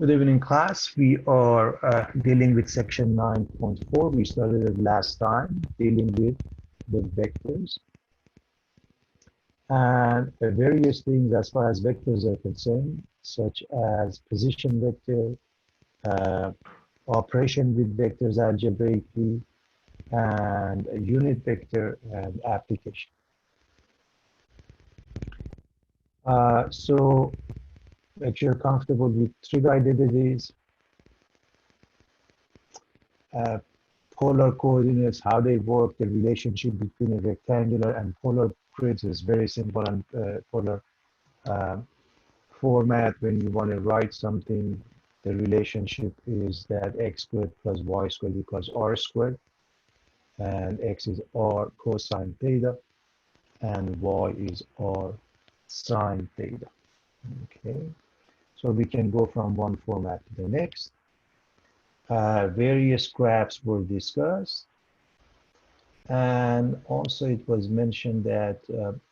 Good evening, class. We are dealing with section 9.4. We started it last time, dealing with the vectors and various things as far as vectors are concerned, such as position vector, operation with vectors algebraically, and a unit vector and application. So make sure you're comfortable with trig identities, polar coordinates, how they work, the relationship between a rectangular and polar grids is very simple, and polar format. When you want to write something, the relationship is that x squared plus y squared equals r squared, and x is r cosine theta, and y is r sine theta. Okay, so we can go from one format to the next. Various graphs were discussed, and also it was mentioned that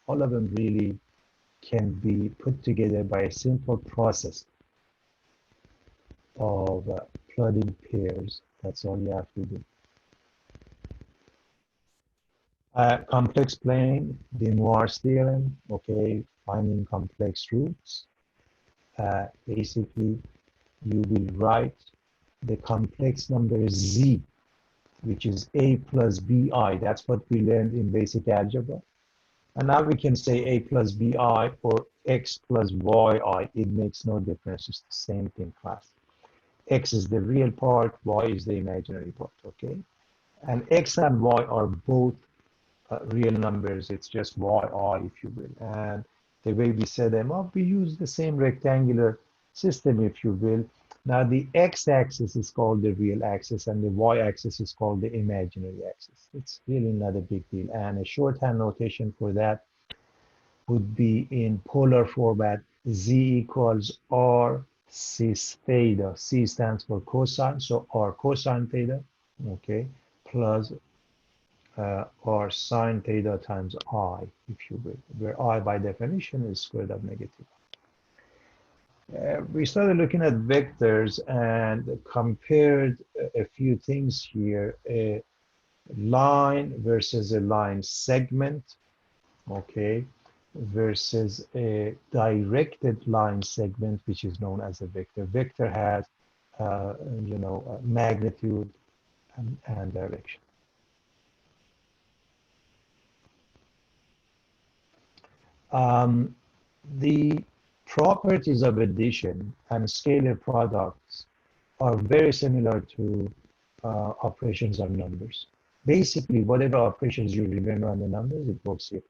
all of them really can be put together by a simple process of plotting pairs. That's all you have to do. Complex plane, the Noir's theorem, okay, finding complex roots. Basically, you will write the complex number z, which is a plus bi. That's what we learned in basic algebra. And now we can say a plus bi or x plus yi. It makes no difference. It's the same thing, class. X is the real part, y is the imaginary part, okay? And x and y are both real numbers. It's just yi, if you will. And the way we set them up, we use the same rectangular system, if you will. Now the x-axis is called the real axis and the y-axis is called the imaginary axis. It's really not a big deal. And a shorthand notation for that would be in polar format, z equals r cis theta. C stands for cosine, so r cosine theta, okay, plus or sine theta times I, if you will, where I by definition is square root of negative. We started looking at vectors and compared a few things here, a line versus a line segment, okay, versus a directed line segment, which is known as a vector. Vector has, magnitude and direction. The properties of addition and scalar products are very similar to operations on numbers. Basically, whatever operations you remember on the numbers, it works here.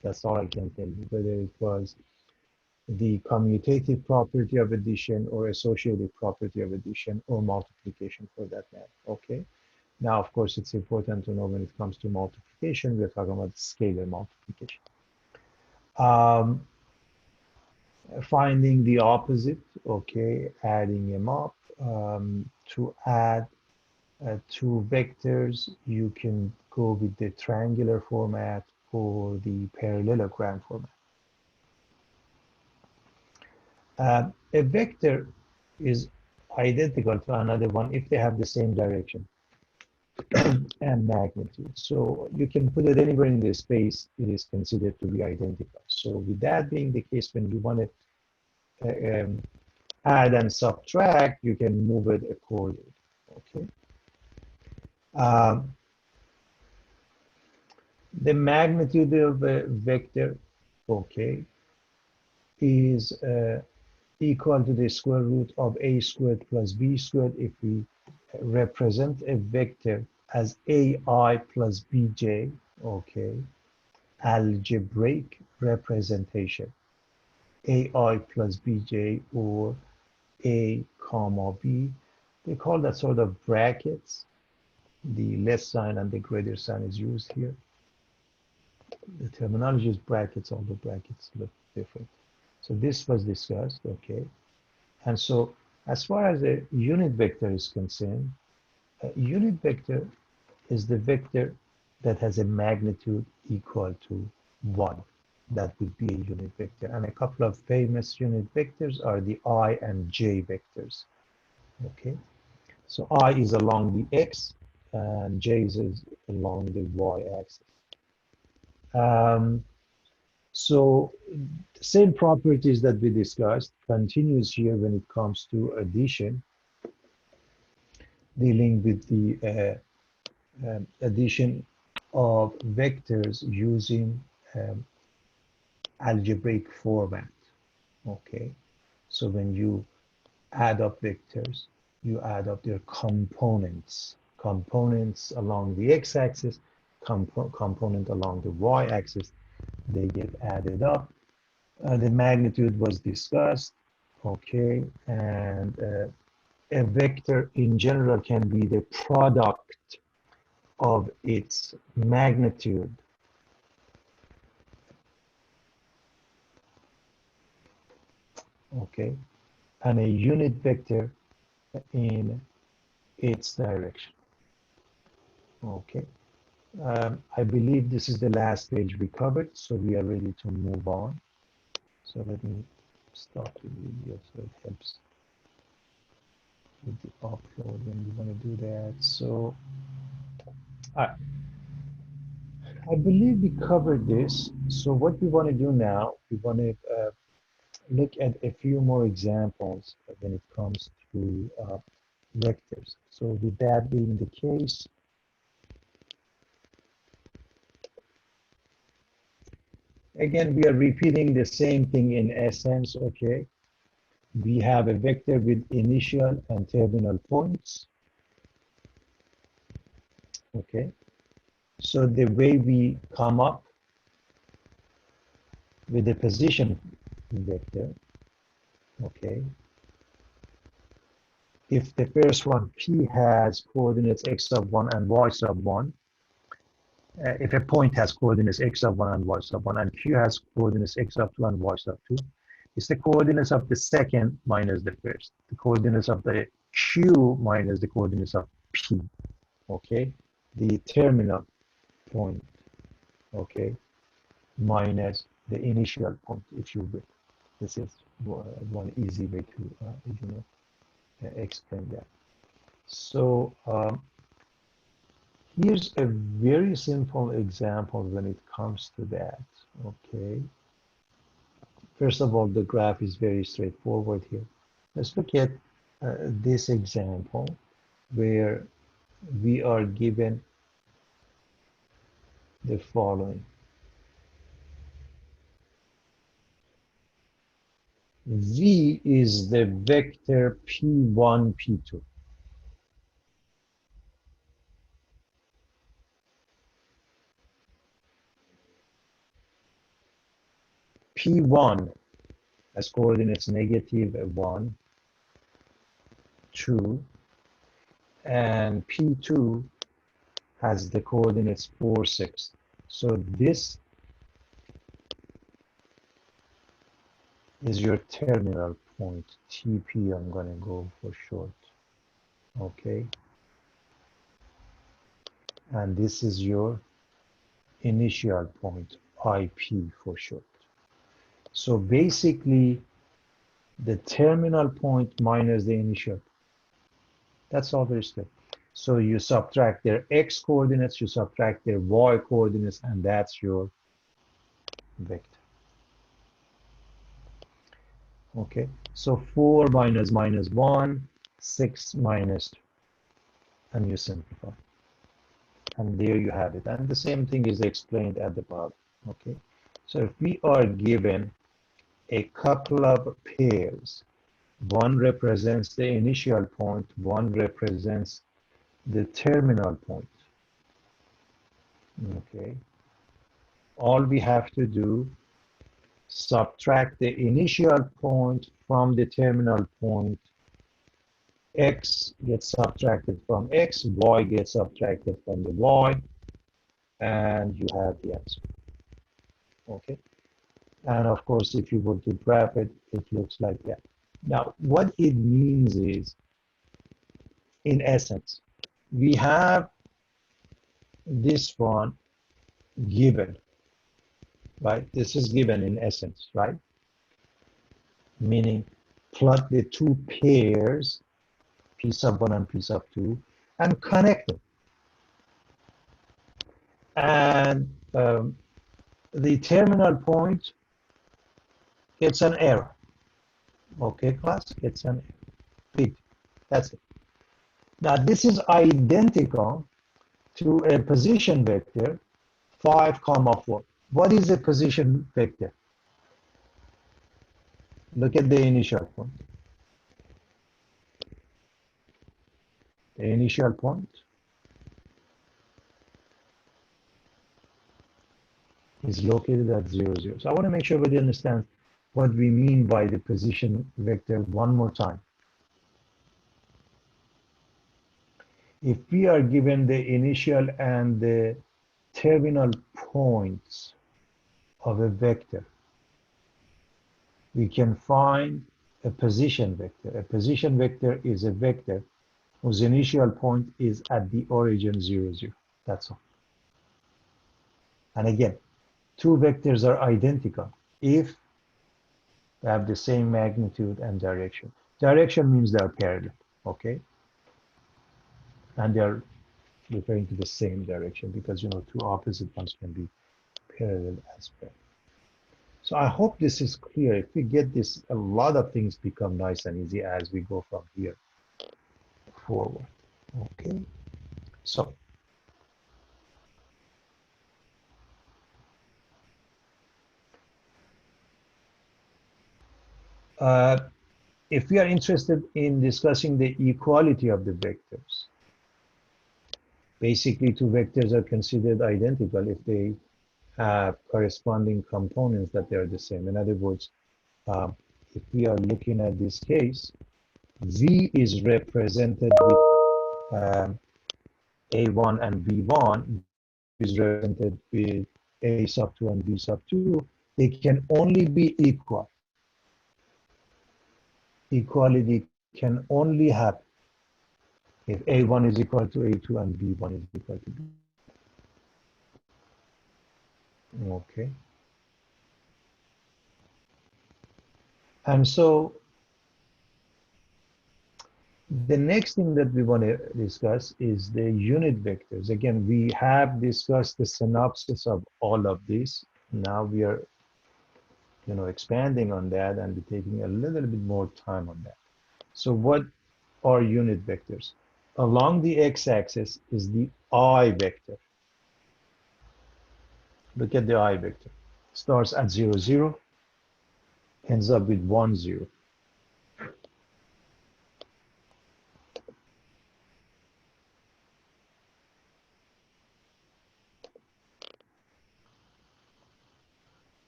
That's all I can tell you, whether it was the commutative property of addition or associative property of addition or multiplication for that matter, okay? Now, of course, it's important to know when it comes to multiplication, we're talking about scalar multiplication. Finding the opposite, okay, adding them up. To add two vectors, you can go with the triangular format or the parallelogram format. A vector is identical to another one if they have the same direction and magnitude. So you can put it anywhere in the space, it is considered to be identical. So with that being the case, when you want to add and subtract, you can move it accordingly, okay? The magnitude of a vector, okay, is equal to the square root of a squared plus b squared if we represent a vector as ai plus bj, okay, algebraic representation, ai plus bj or a comma b. They call that sort of brackets. The less sign and the greater sign is used here. The terminology is brackets, although brackets look different. So this was discussed, okay? And so as far as a unit vector is concerned, a unit vector is the vector that has a magnitude equal to 1. that would be a unit vector. And a couple of famous unit vectors are the I and J vectors. Okay, so I is along the X and J is along the Y axis. So the same properties that we discussed continues here when it comes to addition, dealing with the addition of vectors using algebraic format. Okay, so when you add up vectors, you add up their components along the x-axis, component along the y-axis, they get added up. The magnitude was discussed. Okay, and a vector in general can be the product of its magnitude okay, and a unit vector in its direction. Okay, I believe this is the last page we covered, so we are ready to move on. So let me stop the video so it helps with the upload when you want to do that. So I believe we covered this. So what we want to do now, we want to look at a few more examples when it comes to vectors. So with that being the case, again, we are repeating the same thing in essence, okay? We have a vector with initial and terminal points, okay? So the way we come up with the position vector, okay? If the first one, P, has coordinates x sub 1 and y sub 1, if a point has coordinates x sub 1 and y sub 1, and Q has coordinates x sub 2 and y sub 2, it's the coordinates of the second minus the first. The coordinates of the Q minus the coordinates of P, okay? The terminal point, okay, minus the initial point, if you will. This is one easy way to, explain that. So here's a very simple example when it comes to that, okay? First of all, the graph is very straightforward here. Let's look at this example where we are given the following. V is the vector P1, P2. P1 has coordinates negative 1, 2, and P2 has the coordinates 4, 6. So this is your terminal point, TP, I'm going to go for short, okay? And this is your initial point, IP for short. So basically, the terminal point minus the initial. That's all there is to it. So you subtract their x coordinates, you subtract their y coordinates, and that's your vector. Okay, so 4 minus 1, 6 minus 2, and you simplify. And there you have it. And the same thing is explained at the bottom. Okay, so if we are given a couple of pairs, one represents the initial point, one represents the terminal point. Okay, all we have to do, subtract the initial point from the terminal point. X gets subtracted from X, Y gets subtracted from the Y, and you have the answer. Okay, and of course, if you were to graph it, it looks like that. Now, what it means is, in essence, we have this one given. right? This is given in essence, right? Meaning plot the two pairs, P sub 1 and P sub 2, and connect them. And the terminal point gets an error. Okay, class, gets an error. That's it. Now, this is identical to a position vector 5, 4. What is a position vector? Look at the initial point. The initial point is located at 0, 0. So I want to make sure everybody understands what we mean by the position vector one more time. If we are given the initial and the terminal points of a vector, we can find a position vector. A position vector is a vector whose initial point is at the origin 0, 0. That's all. And again, two vectors are identical if they have the same magnitude and direction. Direction means they are parallel, okay? And they are referring to the same direction because, you know, two opposite ones can be parallel as well. So I hope this is clear. If we get this, a lot of things become nice and easy as we go from here forward. Okay, so if we are interested in discussing the equality of the vectors, basically two vectors are considered identical if they have corresponding components that they are the same. In other words, if we are looking at this case, V is represented with A1 and B1 is represented with A sub 2 and B sub 2, they can only be equal. Equality can only happen if A1 is equal to A2 and B1 is equal to B. Okay. And so the next thing that we want to discuss is the unit vectors. Again, we have discussed the synopsis of all of this. Now we are, you know, expanding on that and taking a little bit more time on that. So what are unit vectors? Along the x-axis is the I vector. Look at the I vector. Starts at 0, 0, ends up with 1, 0.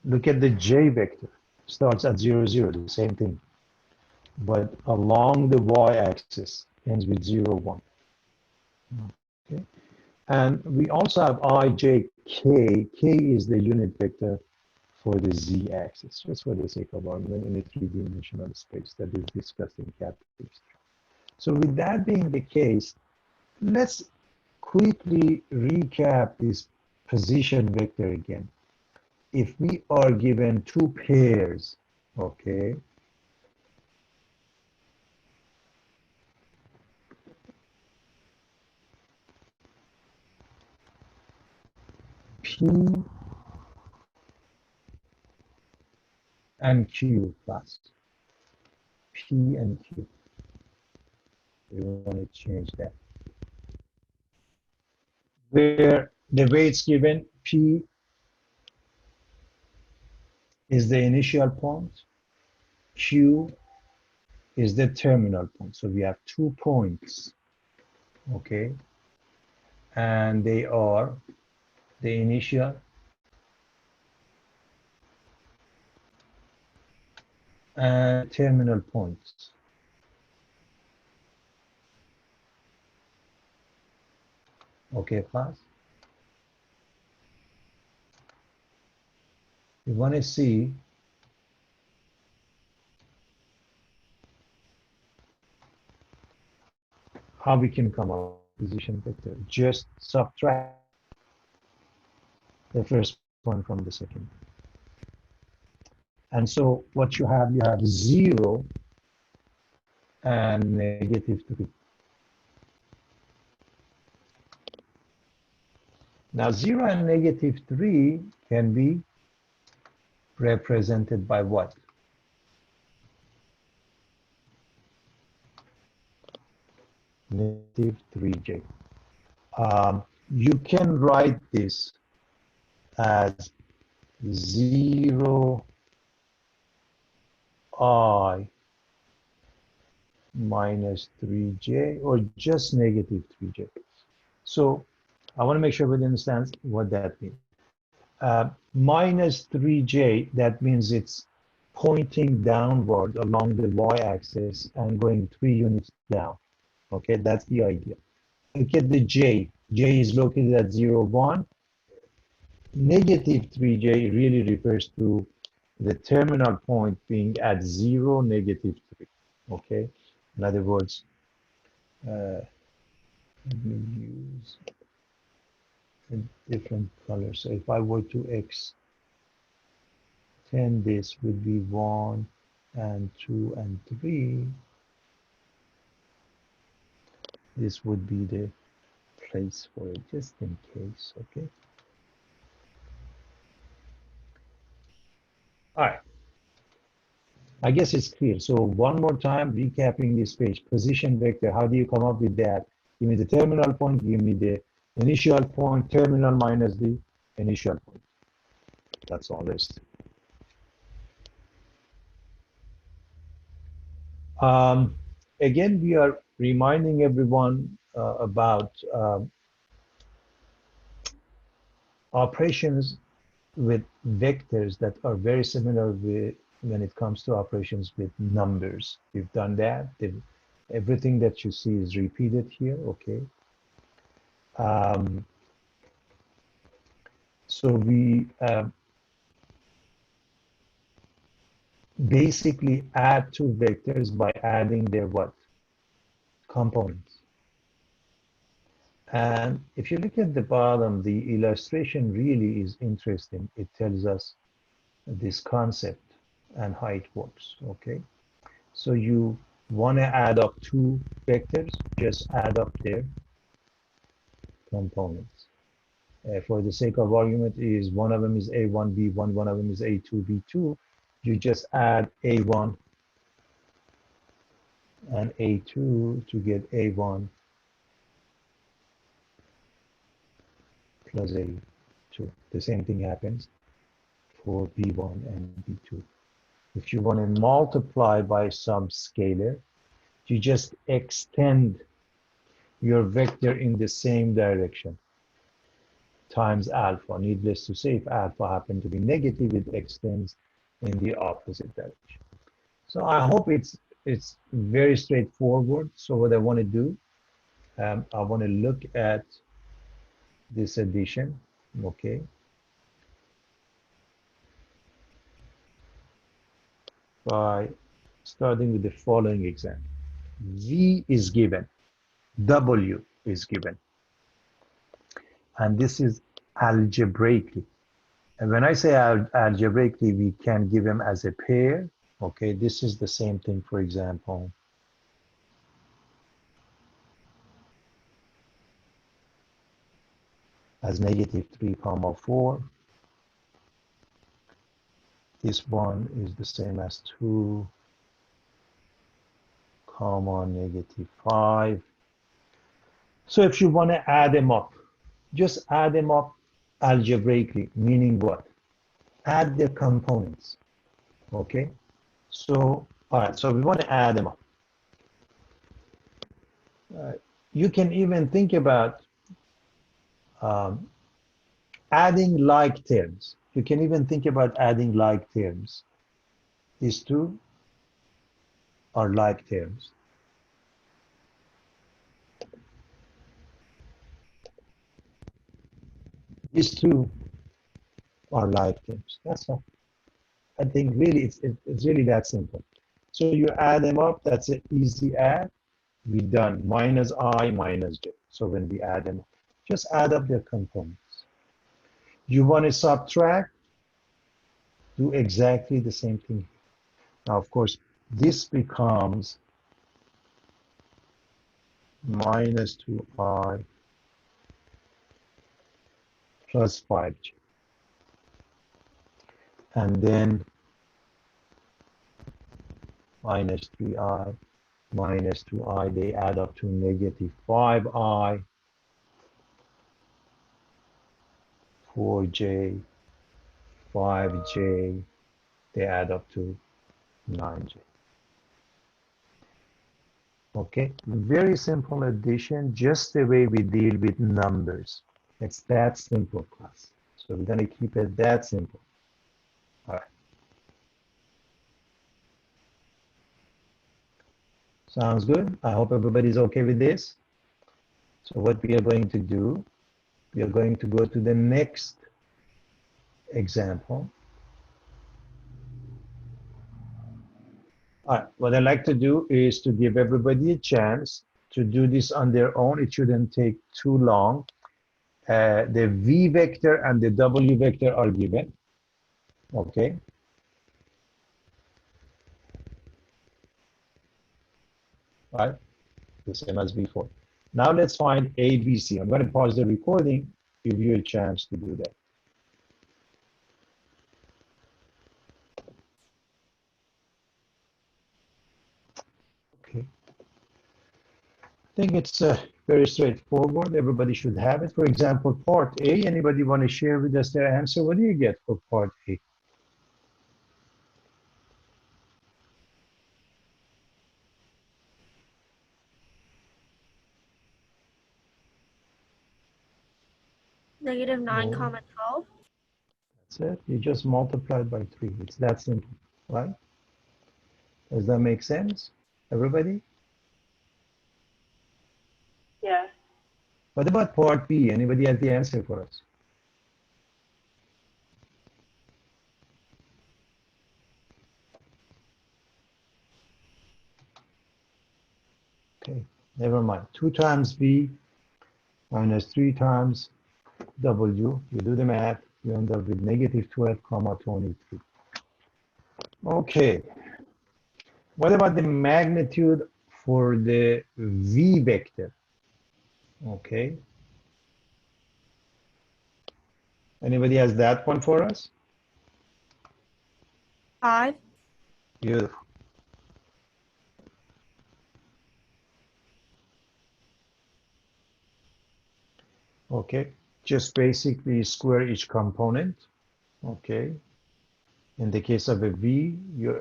Look at the J vector. Starts at 0, 0, the same thing. But along the y-axis ends with 0, 1. Okay. And we also have I, J, K. K is the unit vector for the z-axis, just for the sake of argument in a three-dimensional space that is discussed in calculus. So with that being the case, let's quickly recap this position vector again. If we are given two pairs, okay, P and Q class, P and Q, we want to change that. Where the way it's given, P is the initial point, Q is the terminal point. So we have 2 points, okay, and they are the initial and terminal points. Okay, class? We want to see how we can come up with position vector. Just subtract the first one from the second. And so what you have 0 and -3. Now 0 and -3 can be represented by what? -3j. You can write this as 0 I minus 3j or just -3j. So I want to make sure everybody understands what that means. Minus 3j, that means it's pointing downward along the y-axis and going 3 units down. Okay, that's the idea. Look at the j. J is located at 0, 1. -3j really refers to the terminal point being at 0, -3. Okay, in other words, let me use a different color. So if I were to extend this, would be 1 and 2 and 3. This would be the place for it, just in case. Okay. All right. I guess it's clear. So one more time, recapping this page. Position vector, how do you come up with that? Give me the terminal point, give me the initial point, terminal minus the initial point. That's all there is. Again, we are reminding everyone about operations with vectors that are very similar when it comes to operations with numbers. We've done that. Everything that you see is repeated here, okay? So we basically add two vectors by adding their what? Components. And if you look at the bottom, the illustration really is interesting. It tells us this concept and how it works, okay? So you want to add up two vectors, just add up their components. For the sake of argument, is one of them is A1, B1, one of them is A2, B2. You just add A1 and A2 to get A1 plus A2. The same thing happens for B1 and B2. If you want to multiply by some scalar, you just extend your vector in the same direction times alpha. Needless to say, if alpha happens to be negative, it extends in the opposite direction. So I hope it's very straightforward. So what I want to do, I want to look at this addition, okay? By starting with the following example. V is given, W is given. And this is algebraically. And when I say algebraically, we can give them as a pair. Okay, this is the same thing, for example. As -3, 4. This one is the same as 2, -5. So if you want to add them up, just add them up algebraically, meaning what? Add their components, okay? So, all right, so we want to add them up. You can even think about adding like terms. You can even think about adding like terms. These two are like terms. These two are like terms. That's all. I think really it's really that simple. So you add them up, that's an easy add. We done minus I minus j. So when we add them, just add up their components. You want to subtract, do exactly the same thing. Now, of course, this becomes minus 2i plus 5j. And then minus 3i minus 2i, they add up to negative 5i, 4j, 5j, they add up to 9j. Okay, very simple addition, just the way we deal with numbers. It's that simple, class. So we're gonna keep it that simple. All right. Sounds good. I hope everybody's okay with this. So what we are going to do, we are going to go to the next example. All right, what I like to do is to give everybody a chance to do this on their own. It shouldn't take too long. The v vector and the w vector are given. Okay. All right, the same as before. Now let's find A, B, C. I'm going to pause the recording, give you a chance to do that. Okay. I think it's very straightforward. Everybody should have it. For example, part A, anybody want to share with us their answer? What do you get for part A? Negative 9, Oh. comma 12. That's it. You just multiply it by 3. It's that simple, right? Does that make sense, everybody? Yeah. What about part B? Anybody has the answer for us? Okay, never mind. 2 times B minus 3 times W. You do the math, you end up with negative 12 comma 23. Okay. What about the magnitude for the V vector? Okay. Anybody has that one for us? 5. Beautiful. Okay. Just basically square each component. Okay. In the case of a V, you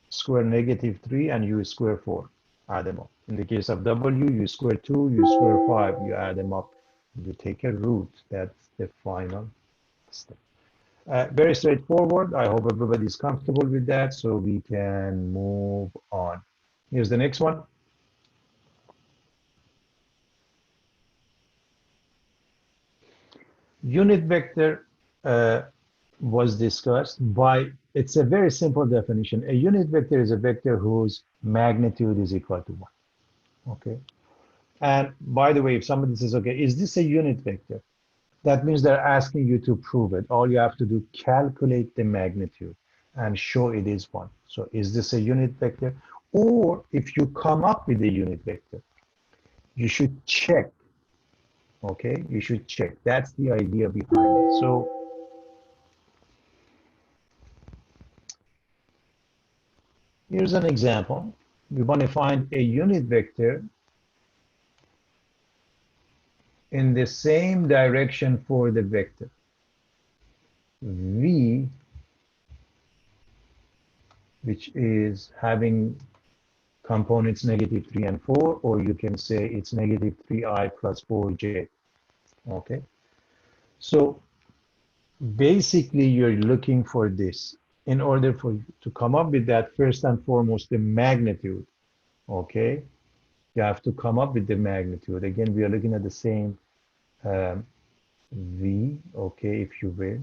square negative 3 and you square 4. Add them up. In the case of W, you square 2, you square 5, you add them up. You take a root. That's the final step. Very straightforward. I hope everybody's comfortable with that, so we can move on. Here's the next one. Unit vector was discussed by, it's a very simple definition. A unit vector is a vector whose magnitude is equal to 1. Okay. And by the way, if somebody says, okay, is this a unit vector? That means they're asking you to prove it. All you have to do, calculate the magnitude and show it is 1. So is this a unit vector? Or if you come up with a unit vector, you should check. Okay, you should check. That's the idea behind it. So here's an example. We want to find a unit vector in the same direction for the vector v, which is having components negative 3 and 4, or you can say it's negative 3i plus 4j. Okay, so basically you're looking for this. In order for you to come up with that, first and foremost, the magnitude. Okay, you have to come up with the magnitude. Again, we are looking at the same v, okay, if you will.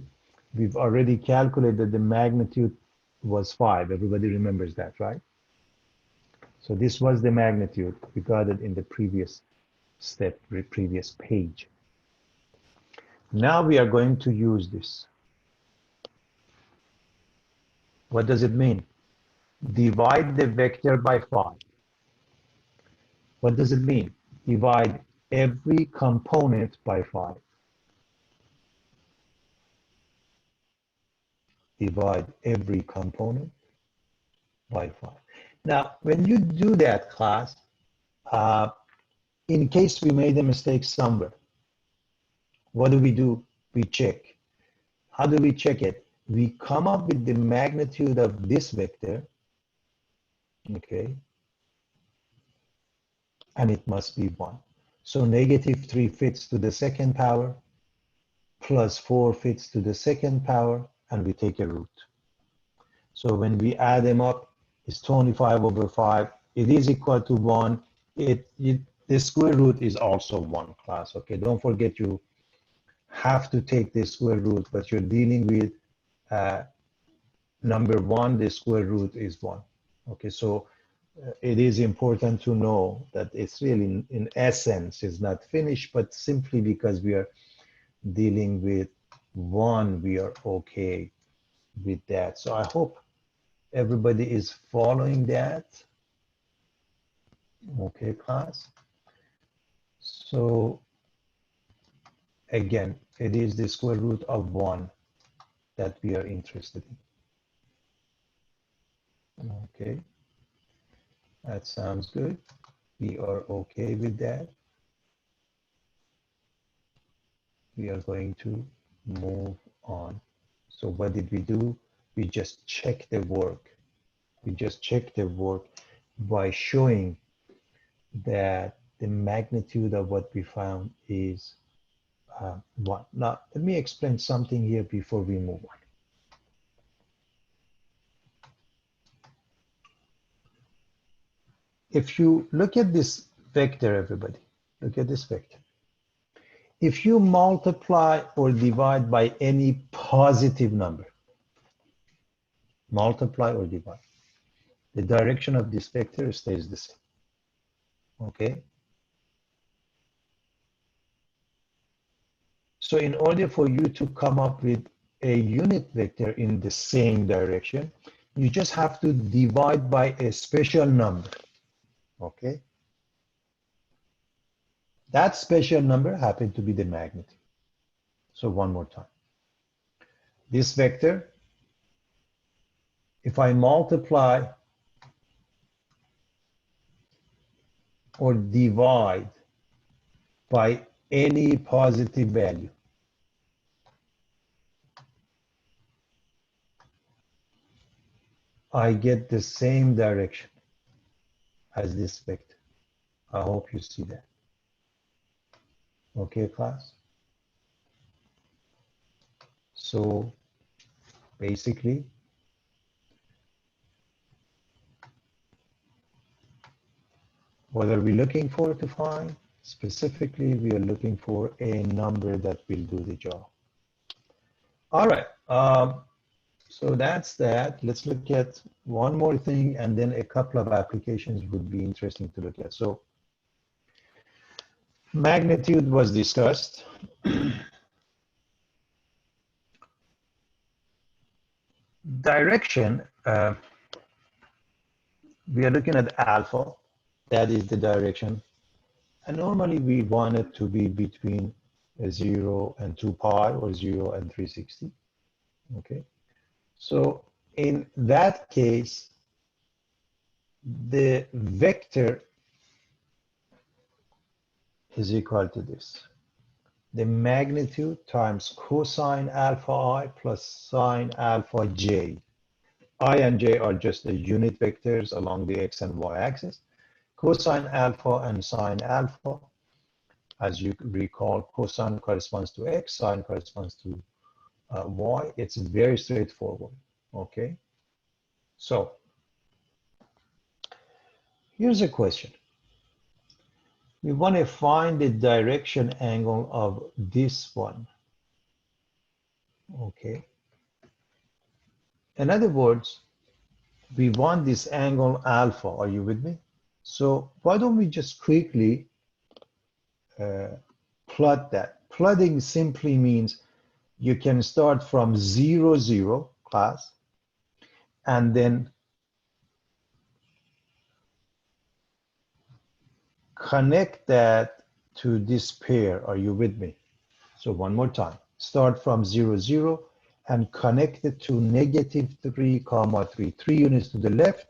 We've already calculated the magnitude was 5. Everybody remembers that, right? So this was the magnitude. We got it in the previous step, previous page. Now we are going to use this. What does it mean? Divide the vector by 5. What does it mean? Divide every component by 5. Divide every component by 5. Now, when you do that, class, in case we made a mistake somewhere, what do? We check. How do we check it? We come up with the magnitude of this vector, okay, and it must be 1. So -3 fits to the second power, plus 4 fits to the second power, and we take a root. So when we add them up, it's 25 over 5. It is equal to 1. The square root is also 1, class, okay? Don't forget you have to take the square root, but you're dealing with number 1, the square root is 1. Okay, so it is important to know that it's really, in essence, is not finished, but simply because we are dealing with 1, we are okay with that. So I hope everybody is following that. Okay, class. So again, it is the square root of 1 that we are interested in. Okay, that sounds good. We are okay with that. We are going to move on. So what did we do? We just check the work. We just check the work by showing that the magnitude of what we found is 1. Now, let me explain something here before we move on. If you look at this vector, everybody, look at this vector. If you multiply or divide by any positive number, multiply or divide, the direction of this vector stays the same. Okay? So in order for you to come up with a unit vector in the same direction, you just have to divide by a special number. Okay? That special number happened to be the magnitude. So one more time. This vector, if I multiply or divide by any positive value, I get the same direction as this vector. I hope you see that. Okay, class? So basically, what are we looking for to find? Specifically, we are looking for a number that will do the job. All right, so that's that. Let's look at one more thing, and then a couple of applications would be interesting to look at. So magnitude was discussed. Direction, we are looking at alpha. That is the direction. And normally we want it to be between 0 and 2 pi or 0 and 360. Okay. So in that case, the vector is equal to this. The magnitude times cosine alpha I plus sine alpha j. I and j are just the unit vectors along the x and y axis. Cosine alpha and sine alpha, as you recall, cosine corresponds to x, sine corresponds to y. It's very straightforward, okay? So here's a question. We want to find the direction angle of this one, okay? In other words, we want this angle alpha. Are you with me? So why don't we just quickly plot that? Plotting simply means you can start from 0, 0, class, and then connect that to this pair. Are you with me? So one more time, start from 0, 0, and connect it to negative 3, comma 3. 3 units to the left,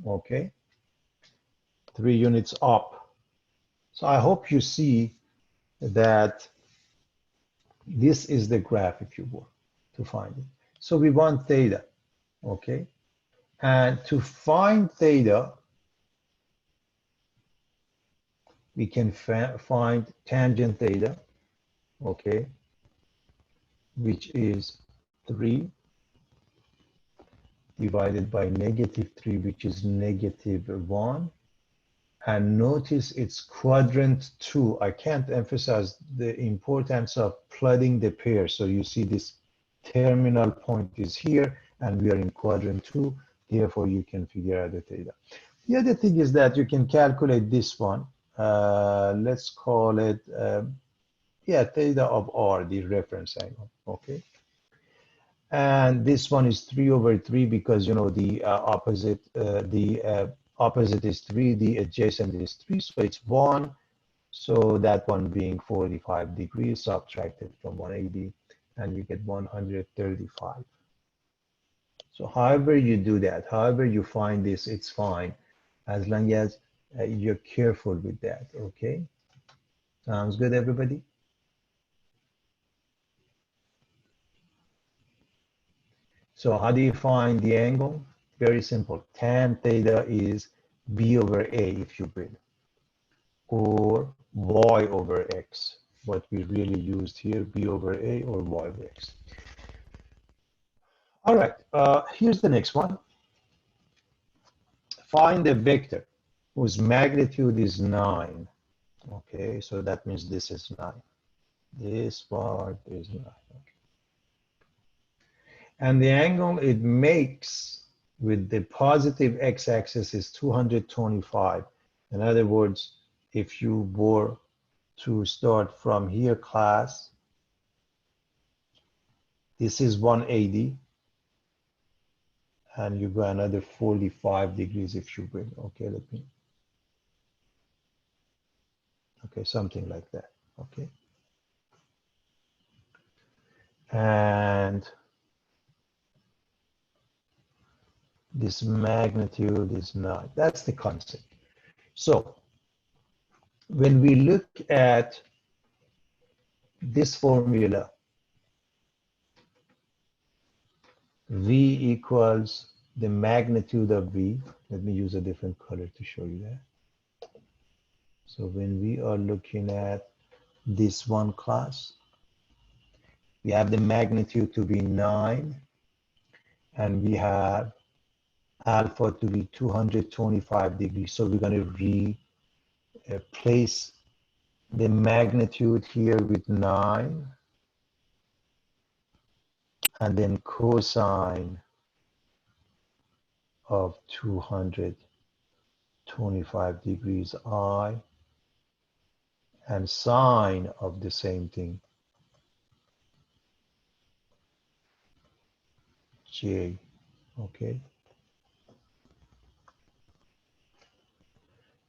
okay? 3 units up. So I hope you see that this is the graph, if you will, to find it. So we want theta, okay? And to find theta, we can find tangent theta, okay, which is 3 divided by negative 3, which is negative 1. And notice it's quadrant 2. I can't emphasize the importance of plotting the pair. So you see this terminal point is here, and we are in quadrant 2. Therefore, you can figure out the theta. The other thing is that you can calculate this one. Let's call it, theta of R, the reference angle, okay? And this one is 3 over 3 because, you know, the opposite is 3, the adjacent is 3, so it's 1. So that one being 45 degrees subtracted from 180, and you get 135. So however you do that, however you find this, it's fine, as long as you're careful with that, okay? Sounds good, everybody? So how do you find the angle? Very simple. Tan theta is b over a, if you will, or y over x. What we really used here, b over a or y over x. All right, here's the next one. Find a vector whose magnitude is 9. Okay, so that means this is 9. This part is 9. Okay. And the angle it makes with the positive x-axis is 225. In other words, if you were to start from here, class, this is 180, and you go another 45 degrees if you will. Okay, okay, something like that, okay? And this magnitude is 9. That's the concept. So when we look at this formula, V equals the magnitude of V. Let me use a different color to show you that. So when we are looking at this one class, we have the magnitude to be 9, and we have alpha to be 225 degrees. So we're going to replace the magnitude here with 9, and then cosine of 225 degrees I, and sine of the same thing, J, okay?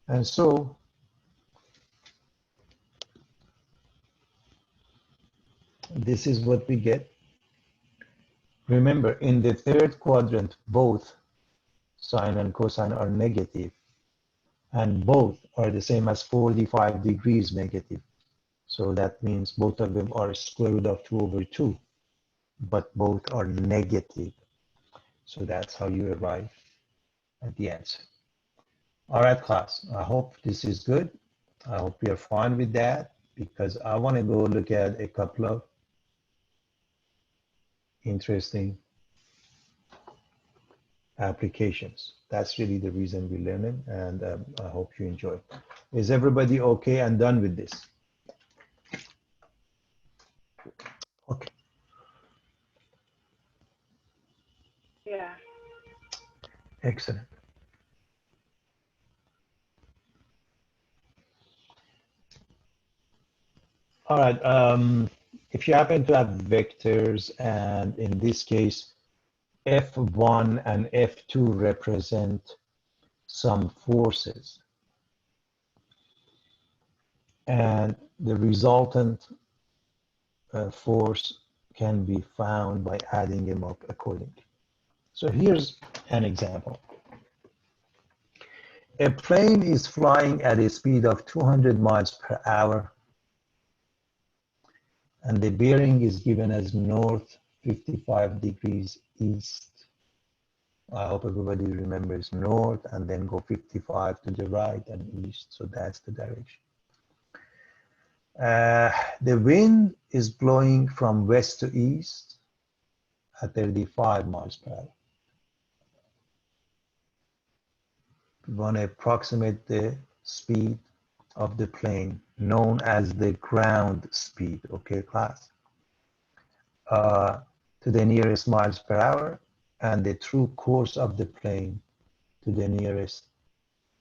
And so this is what we get. Remember, in the third quadrant, both sine and cosine are negative, and both are the same as 45 degrees negative. So that means both of them are square root of 2 over 2, but both are negative. So that's how you arrive at the answer. All right, class, I hope this is good. I hope you're fine with that, because I want to go look at a couple of interesting applications. That's really the reason we learn it, and I hope you enjoy. Is everybody okay and done with this? Okay. Yeah. Excellent. All right. If you happen to have vectors, and in this case, F1 and F2 represent some forces, and the resultant force can be found by adding them up accordingly. So here's an example. A plane is flying at a speed of 200 miles per hour, and the bearing is given as north 55 degrees east. I hope everybody remembers north and then go 55 to the right and east, so that's the direction. The wind is blowing from west to east at 35 miles per hour. We want to approximate the speed of the plane, known as the ground speed, okay, class, to the nearest miles per hour, and the true course of the plane to the nearest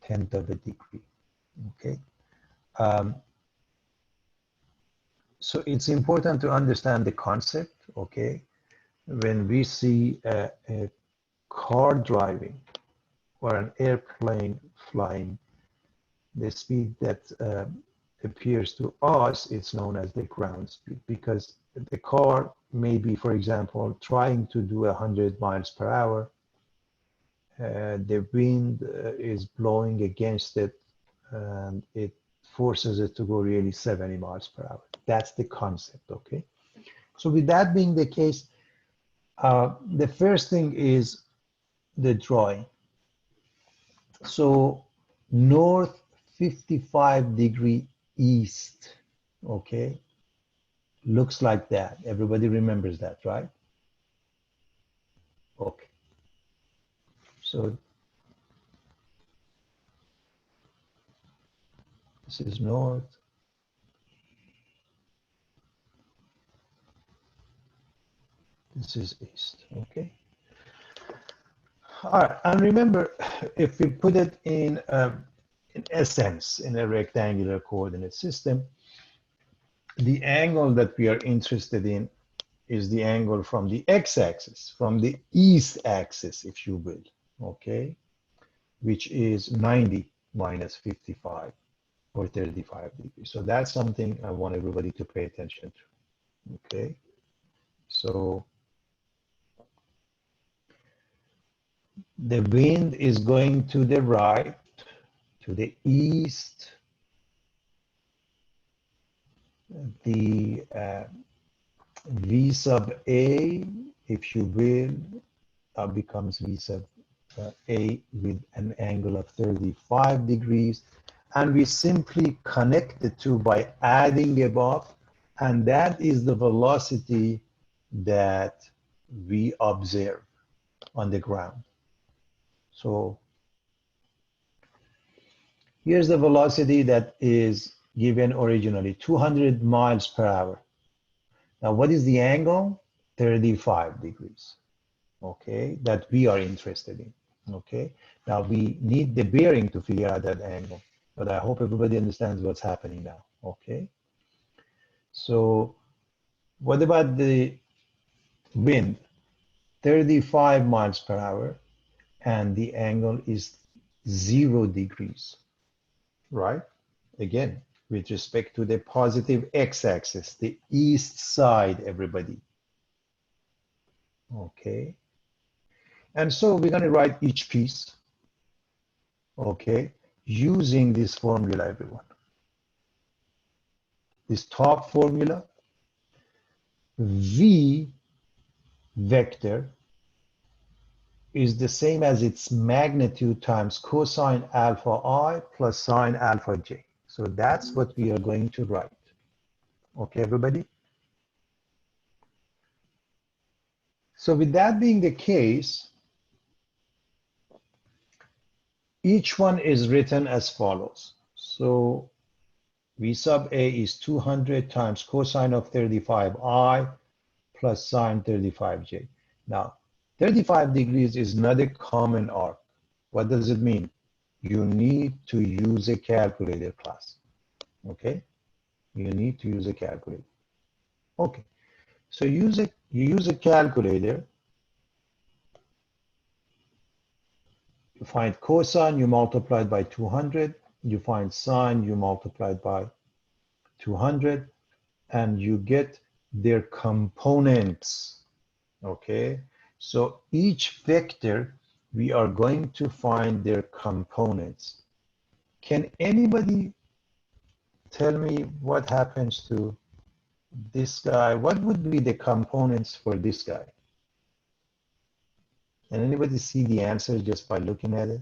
tenth of a degree, okay? So it's important to understand the concept, okay? When we see a car driving or an airplane flying, the speed that appears to us, it's known as the ground speed, because the car may be, for example, trying to do 100 miles per hour. The wind is blowing against it, and it forces it to go really 70 miles per hour. That's the concept, okay? So with that being the case, the first thing is the drawing. So north 55 degree east, okay, looks like that. Everybody remembers that, right? Okay. So this is north. This is east, okay? All right, and remember, if we put it in essence, in a rectangular coordinate system, the angle that we are interested in is the angle from the x-axis, from the east axis, if you will, okay, which is 90 minus 55, or 35 degrees. So that's something I want everybody to pay attention to, okay? So the wind is going to the right, to the east. The V sub A, if you will, becomes V sub A with an angle of 35 degrees. And we simply connect the two by adding above, and that is the velocity that we observe on the ground. So here's the velocity that is given originally, 200 miles per hour. Now, what is the angle? 35 degrees, okay, that we are interested in, okay? Now, we need the bearing to figure out that angle, but I hope everybody understands what's happening now, okay? So what about the wind? 35 miles per hour, and the angle is 0 degrees, right? Again, with respect to the positive x-axis, the east side, everybody. Okay. And so we're going to write each piece, okay, using this formula, everyone. This top formula, V vector is the same as its magnitude times cosine alpha I plus sine alpha j. So that's what we are going to write. Okay, everybody? So with that being the case, each one is written as follows. So V sub A is 200 times cosine of 35i plus sine 35j. Now, 35 degrees is not a common arc. What does it mean? You need to use a calculator, class. Okay? You need to use a calculator. Okay. So you use a calculator, To find cosine, you multiply it by 200. You find sine, you multiply it by 200, and you get their components. Okay, so each vector, we are going to find their components. Can anybody tell me what happens to this guy? What would be the components for this guy? Can anybody see the answer just by looking at it?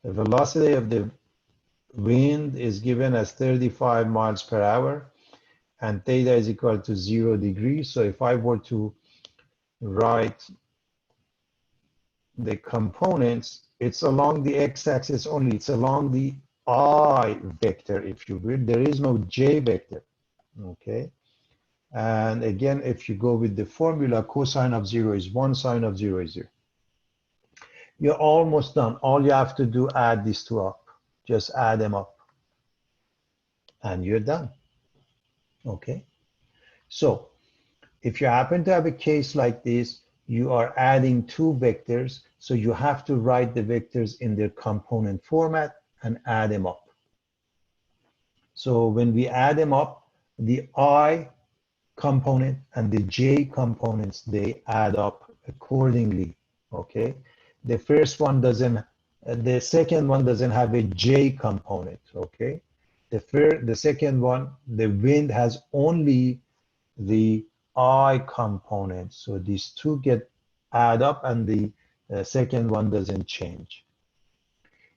The velocity of the wind is given as 35 miles per hour, and theta is equal to 0 degrees. So if I were to write the components, it's along the x-axis only. It's along the I vector, if you will. There is no j vector, okay? And again, if you go with the formula, cosine of 0 is 1, sine of 0 is 0. You're almost done. All you have to do, add these two up. Just add them up. And you're done. Okay? So, if you happen to have a case like this, you are adding two vectors, so you have to write the vectors in their component format and add them up. So when we add them up, the I component and the j components, they add up accordingly, okay? The first one doesn't, the second one doesn't have a j component, okay? The second one, the wind has only the I component. So these two add up, and the second one doesn't change.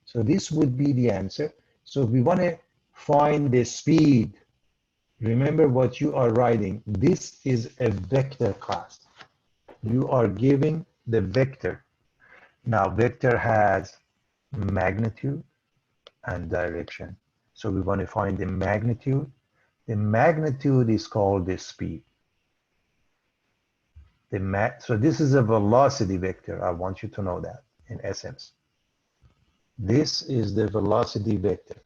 So this would be the answer. So if we want to find the speed, remember what you are writing. This is a vector class. You are giving the vector. Now vector has magnitude and direction. So we want to find the magnitude. The magnitude is called the speed. So this is a velocity vector. I want you to know that in essence. This is the velocity vector.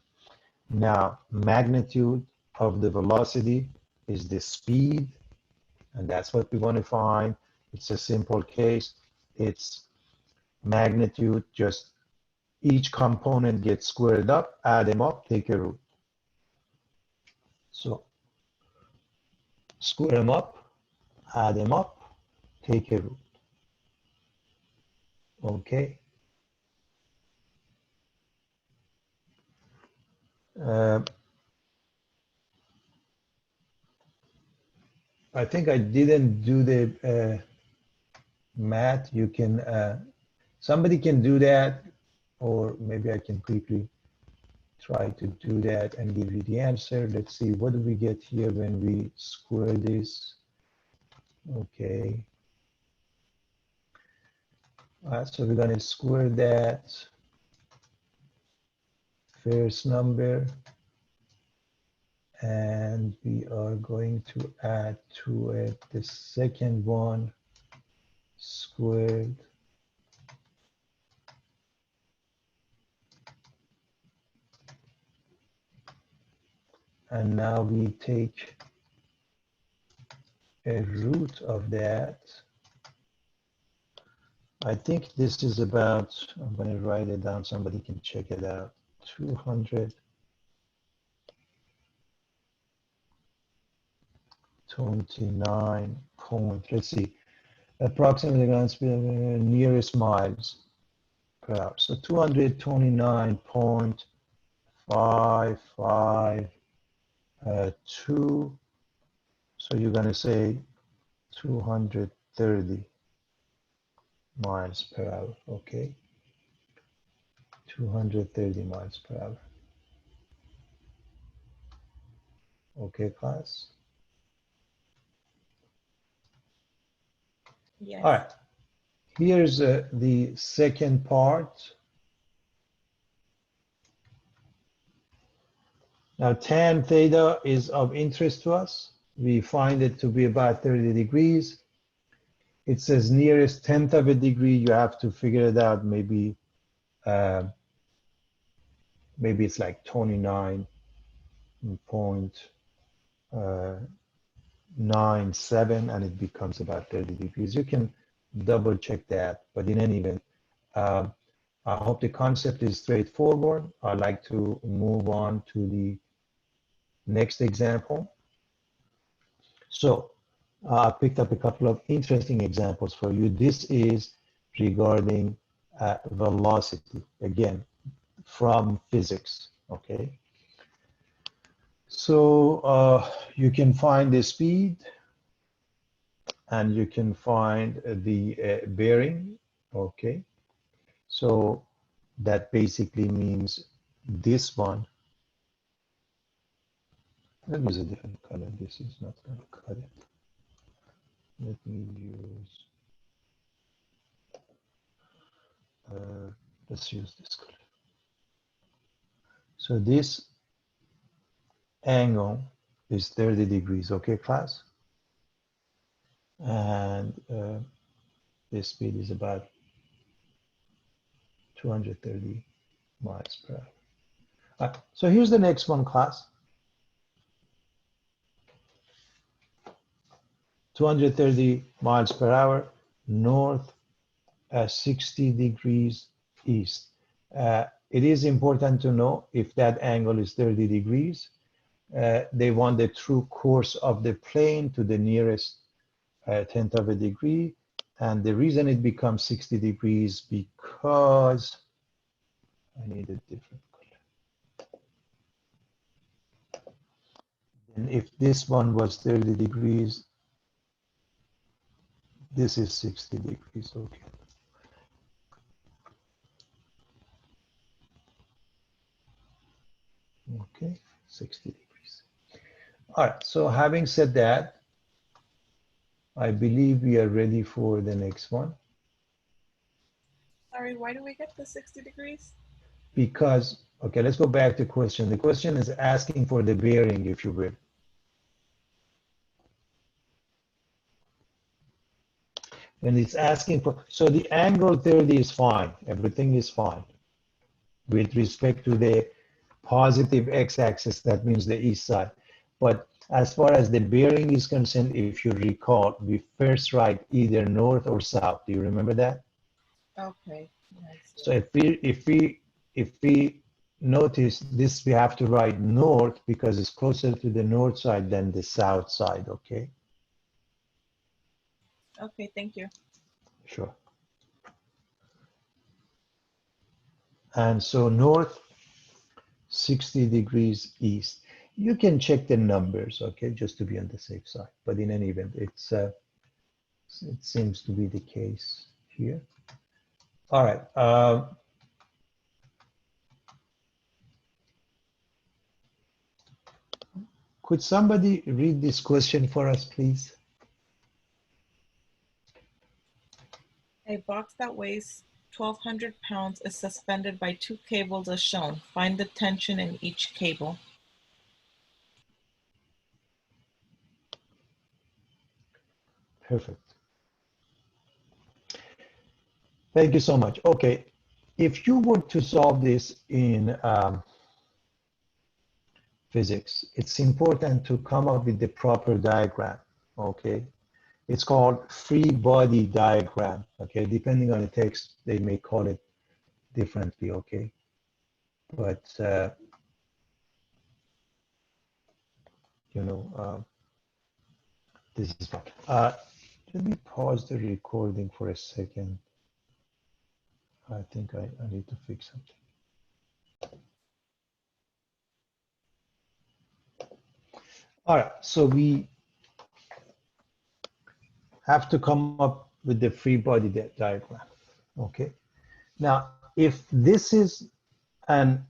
Now, magnitude of the velocity is the speed, and that's what we want to find. It's a simple case. It's magnitude, just each component gets squared up, add them up, take a root. So, square them up, add them up, take a root. Okay. I think I didn't do the math. You can, somebody can do that, or maybe I can quickly try to do that and give you the answer. Let's see, what do we get here when we square this? Okay. So we're going to square that first number, and we are going to add to it the second one squared. And now we take a root of that. I think this is about, I'm going to write it down, somebody can check it out, 229 point, let's see, approximately nearest miles per hour. So 229.552. So you're going to say 230 miles per hour, okay? 230 miles per hour. Okay, class? Yes. All right. Here's the second part. Now, tan theta is of interest to us. We find it to be about 30 degrees. It says nearest tenth of a degree. You have to figure it out. Maybe it's like 29.97, and it becomes about 30 degrees. You can double check that. But in any event, I hope the concept is straightforward. I'd like to move on to the next example. So I picked up a couple of interesting examples for you. This is regarding velocity, again, from physics, okay? So you can find the speed and you can find the bearing, okay? So that basically means this one. Let me use a different color. This is not going to cut it. Let me use, let's use this color. So this angle is 30 degrees, okay, class? And the speed is about 230 miles per hour. So here's the next one, class. 230 miles per hour, north, 60 degrees east. It is important to know if that angle is 30 degrees, they want the true course of the plane to the nearest tenth of a degree. And the reason it becomes 60 degrees because I need a different color. And if this one was 30 degrees, this is 60 degrees, okay. Okay, 60 degrees. All right, so having said that, I believe we are ready for the next one. Sorry, why do we get the 60 degrees? Because, okay, let's go back to the question. The question is asking for the bearing, if you will. And it's asking for, so the angle 30 is fine. Everything is fine. With respect to the positive x-axis, that means the east side. But as far as the bearing is concerned, if you recall, we first write either north or south. Do you remember that? Okay. So if we notice this, we have to write north because it's closer to the north side than the south side, okay? Okay, thank you. Sure. And so north, 60 degrees east. You can check the numbers, okay, just to be on the safe side. But in any event, it seems to be the case here. All right. Could somebody read this question for us, please? A box that weighs 1,200 pounds is suspended by 2 cables as shown. Find the tension in each cable. Perfect. Thank you so much. Okay, if you were to solve this in physics, it's important to come up with the proper diagram, okay? It's called free body diagram, okay? Depending on the text, they may call it differently, okay? But, you know, this is fine. Let me pause the recording for a second. I think I need to fix something. All right, so we have to come up with the free body diagram, okay? Now, if this is an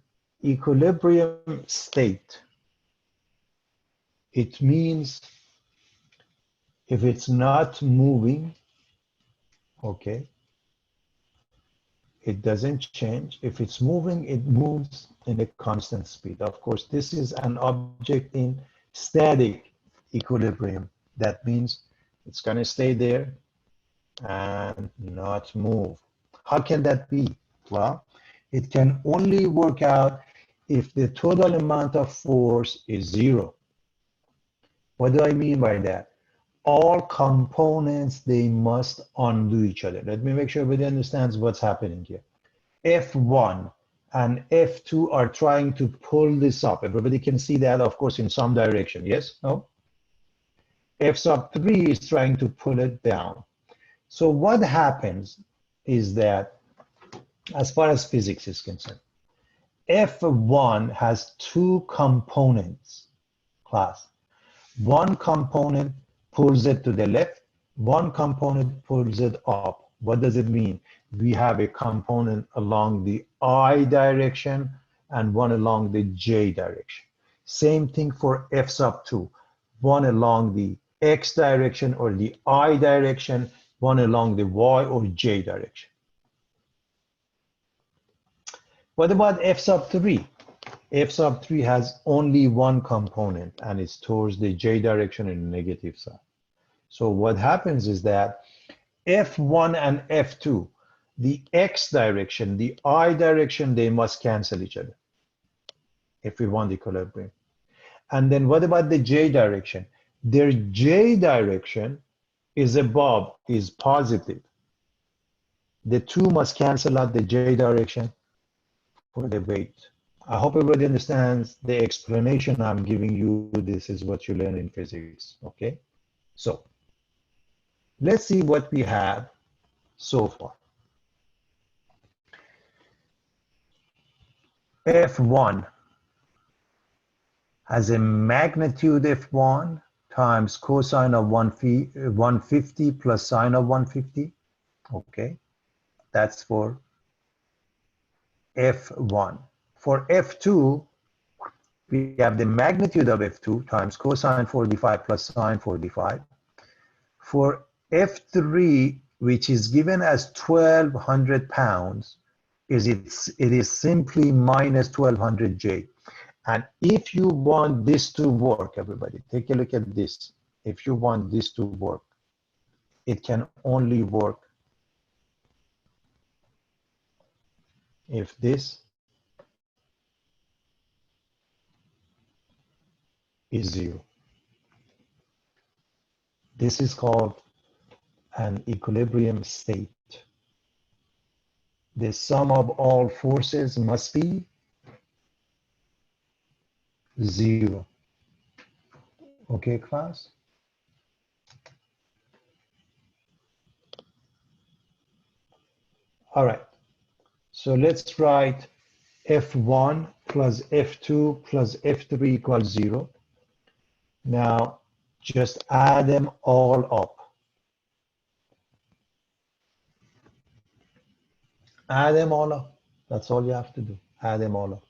equilibrium state, it means if it's not moving, okay, it doesn't change. If it's moving, it moves in a constant speed. Of course, this is an object in static equilibrium. That means it's going to stay there and not move. How can that be? Well, it can only work out if the total amount of force is zero. What do I mean by that? all components, they must undo each other. Let me make sure everybody understands what's happening here. F1 and F2 are trying to pull this up. Everybody can see that, of course, in some direction. Yes? No? F sub 3 is trying to pull it down. So what happens is that, as far as physics is concerned, F1 has two components, class. One component pulls it to the left, one component pulls it up. What does it mean? We have a component along the I direction and one along the J direction. Same thing for F sub 2, one along the X direction or the I direction, one along the Y or J direction. What about F sub 3? F sub 3 has only one component and it's towards the J direction in the negative side. So what happens is that F1 and F2, the X direction, the I direction, they must cancel each other if we want equilibrium. And then what about the J direction? Their J direction is above, is positive. The two must cancel out the J direction for the weight. I hope everybody understands the explanation I'm giving you. This is what you learn in physics, okay? So let's see what we have so far. F1 has a magnitude F1 times cosine of 150 plus sine of 150, okay? That's for F1. For F2, we have the magnitude of F2 times cosine 45 plus sine 45. For F3, which is given as 1,200 pounds, it is simply minus 1,200 J. And if you want this to work, everybody, take a look at this. If you want this to work, it can only work if this is 0. This is called an equilibrium state. The sum of all forces must be 0. Okay, class? All right. So let's write F1 plus F2 plus F3 equals 0. Now, just add them all up. Add them all up. That's all you have to do. Add them all up.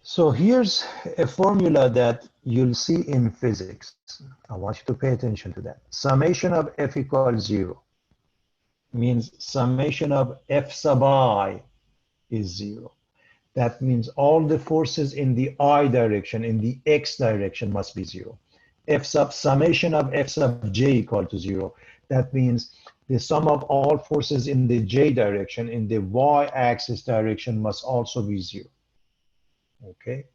So here's a formula that you'll see in physics. I want you to pay attention to that. Summation of F equals 0 means summation of F sub I is 0. That means all the forces in the I direction, in the X direction must be 0. Summation of F sub J equal to 0. That means the sum of all forces in the J direction, in the Y axis direction must also be 0. Okay?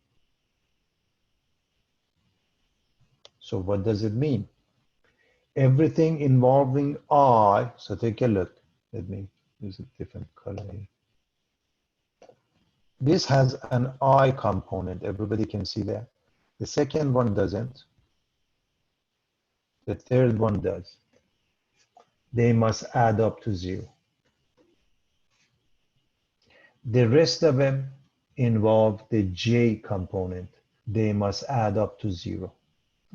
So what does it mean? Everything involving I, so take a look. Let me use a different color here. This has an I component. Everybody can see that. The second one doesn't. The third one does. They must add up to 0. The rest of them involve the J component. They must add up to 0.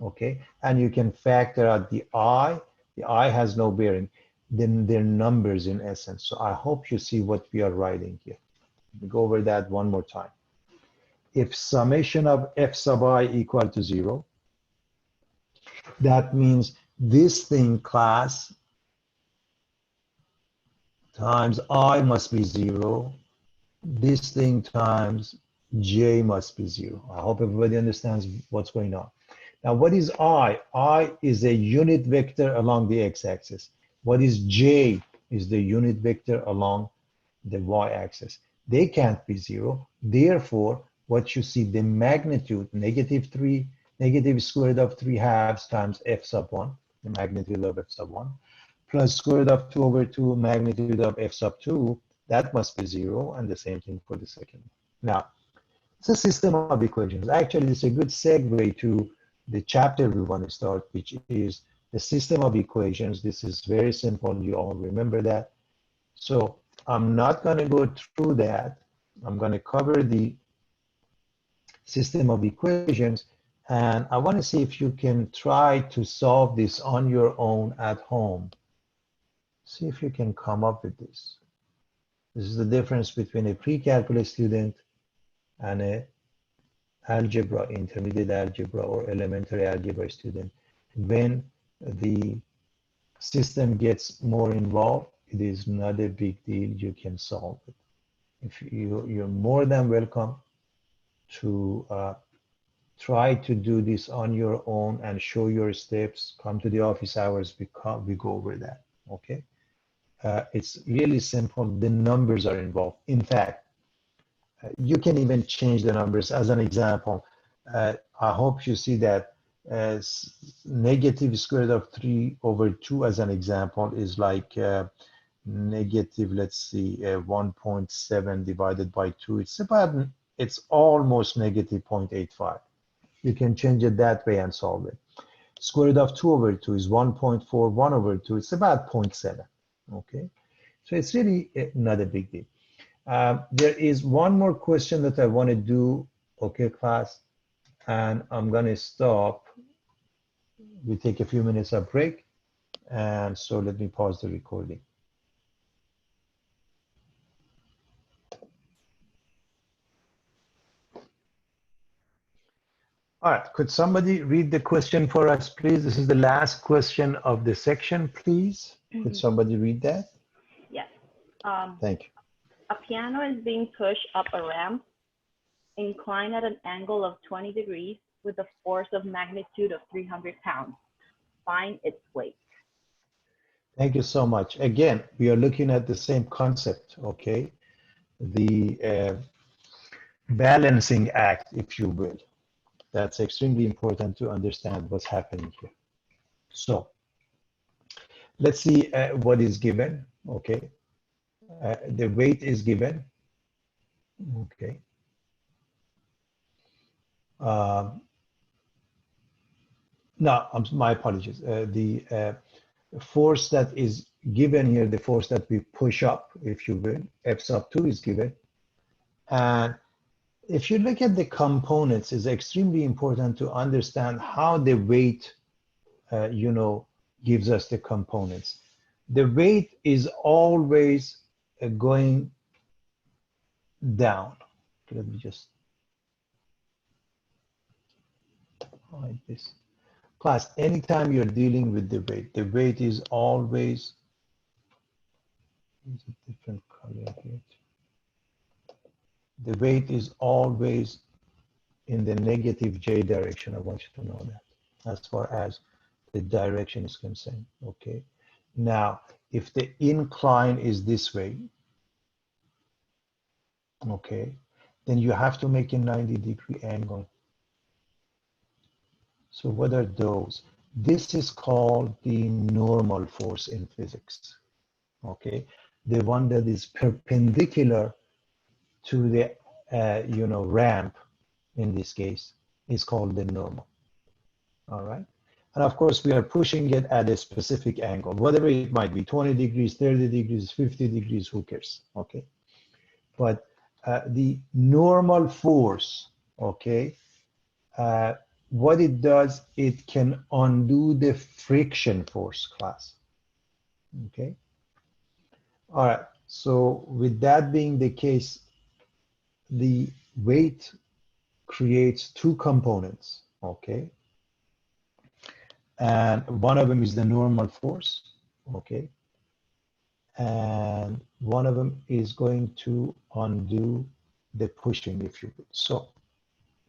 Okay? And you can factor out the I. The I has no bearing. Then they're numbers in essence. So I hope you see what we are writing here. Let me go over that one more time. If summation of F sub I equal to 0, that means this thing, class, times I must be 0. This thing times J must be 0. I hope everybody understands what's going on. Now, what is I? I is a unit vector along the x-axis. What is J? Is the unit vector along the y-axis. They can't be 0. Therefore, what you see, the magnitude, -3, negative square root of 3 halves times f sub 1, the magnitude of f sub 1, plus square root of 2 over 2 magnitude of f sub 2, that must be 0, and the same thing for the second one. Now, it's a system of equations. Actually, it's a good segue to the chapter we want to start, which is the system of equations. This is very simple. You all remember that. So I'm not going to go through that. I'm going to cover the system of equations, and I want to see if you can try to solve this on your own at home. See if you can come up with this. This is the difference between a pre-calculus student and a algebra, intermediate algebra or elementary algebra student. When the system gets more involved, it is not a big deal. You can solve it. If you're more than welcome to try to do this on your own and show your steps. Come to the office hours, we go over that, okay? It's really simple. The numbers are involved. In fact, you can even change the numbers. As an example, I hope you see that negative square root of 3 over 2 as an example is like negative, let's see, 1.7 divided by 2. It's almost negative 0.85. You can change it that way and solve it. Square root of 2 over 2 is 1.4. 1 over 2, it's about 0.7. Okay, so it's really not a big deal. There is one more question that I want to do, okay, class, and I'm going to stop. We take a few minutes of break, and so let me pause the recording. All right, could somebody read the question for us, please? This is the last question of the section, please. Could somebody read that? Yes. Thank you. A piano is being pushed up a ramp, inclined at an angle of 20 degrees with a force of magnitude of 300 pounds. Find its weight. Thank you so much. Again, we are looking at the same concept, okay? The balancing act, if you will. That's extremely important to understand what's happening here. So let's see what is given, okay? The weight is given, okay? No, my apologies. The force that is given here, the force that we push up, if you will, F sub 2 is given. And if you look at the components, it's extremely important to understand how the weight, gives us the components. The weight is always going down. Let me just hide this. Class, anytime you're dealing with the weight is always, it's a different color here. The weight is always in the negative j direction. I want you to know that, as far as the direction is concerned, okay? Now, if the incline is this way, okay, then you have to make a 90-degree angle. So what are those? This is called the normal force in physics, okay? The one that is perpendicular to the, ramp, in this case, is called the normal, all right? And of course, we are pushing it at a specific angle, whatever it might be, 20 degrees, 30 degrees, 50 degrees, who cares, okay? But the normal force, okay, what it does, it can undo the friction force, class, okay? All right, so with that being the case, the weight creates two components, okay? And one of them is the normal force, okay? And one of them is going to undo the pushing, if you will. So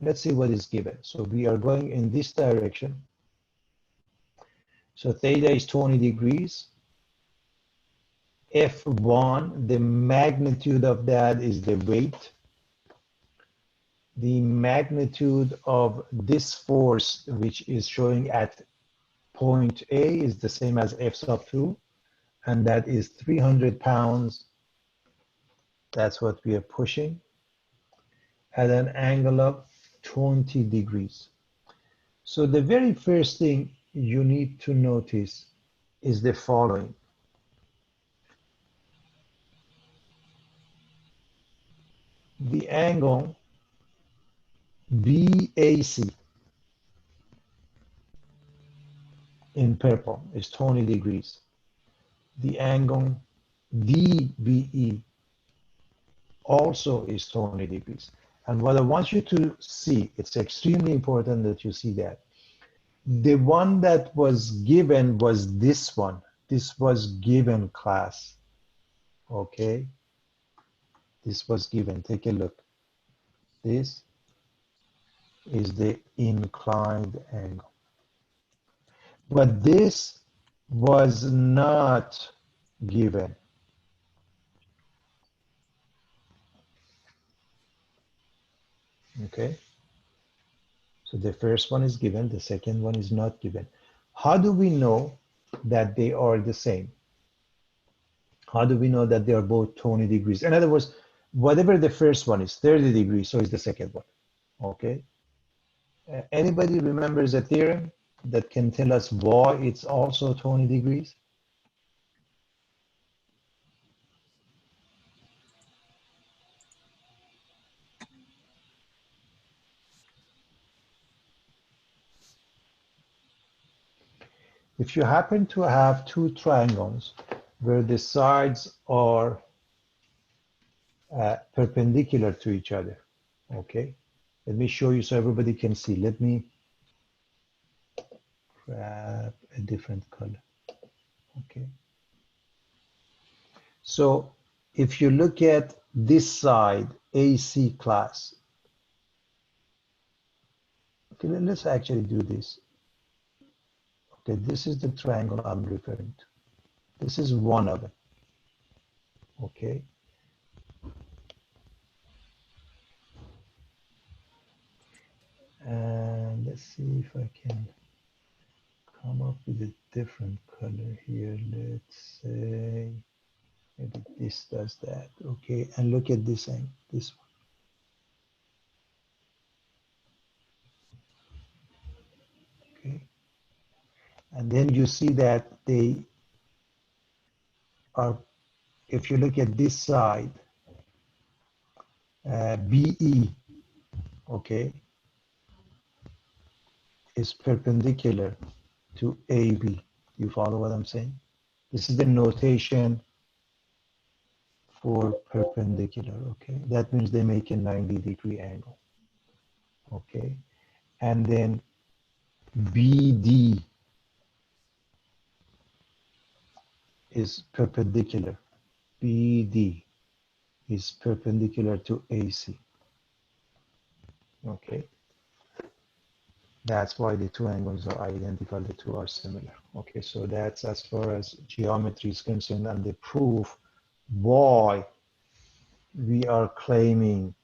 let's see what is given. So we are going in this direction. So theta is 20 degrees. F1, the magnitude of that is the weight. the magnitude of this force, which is showing at point A, is the same as F sub 2, and that is 300 pounds. That's what we are pushing at an angle of 20 degrees. So the very first thing you need to notice is the following. The angle BAC in purple is 20 degrees. The angle DBE also is 20 degrees. And what I want you to see, it's extremely important that you see that. The one that was given was this one. This was given, class. Okay? This was given. Take a look. This is the inclined angle. But this was not given. Okay? So the first one is given, the second one is not given. How do we know that they are the same? How do we know that they are both 20 degrees? In other words, whatever the first one is 30 degrees, so is the second one. Okay? Anybody remembers a theorem that can tell us why it's also 20 degrees? If you happen to have two triangles where the sides are perpendicular to each other, okay? Let me show you so everybody can see. Let me grab a different color, okay? So if you look at this side, AC class, okay, let's actually do this. Okay, this is the triangle I'm referring to. This is one of them, okay? And let's see if I can come up with a different color here. Let's say maybe this does that, okay? And look at this angle, this one. Okay, and then you see that they are, if you look at this side, BE, okay, is perpendicular to AB. You follow what I'm saying? This is the notation for perpendicular, okay? That means they make a 90-degree angle, okay? And then BD is perpendicular. BD is perpendicular to AC. Okay. That's why the two angles are identical, the two are similar. Okay, so that's as far as geometry is concerned, and the proof why we are claiming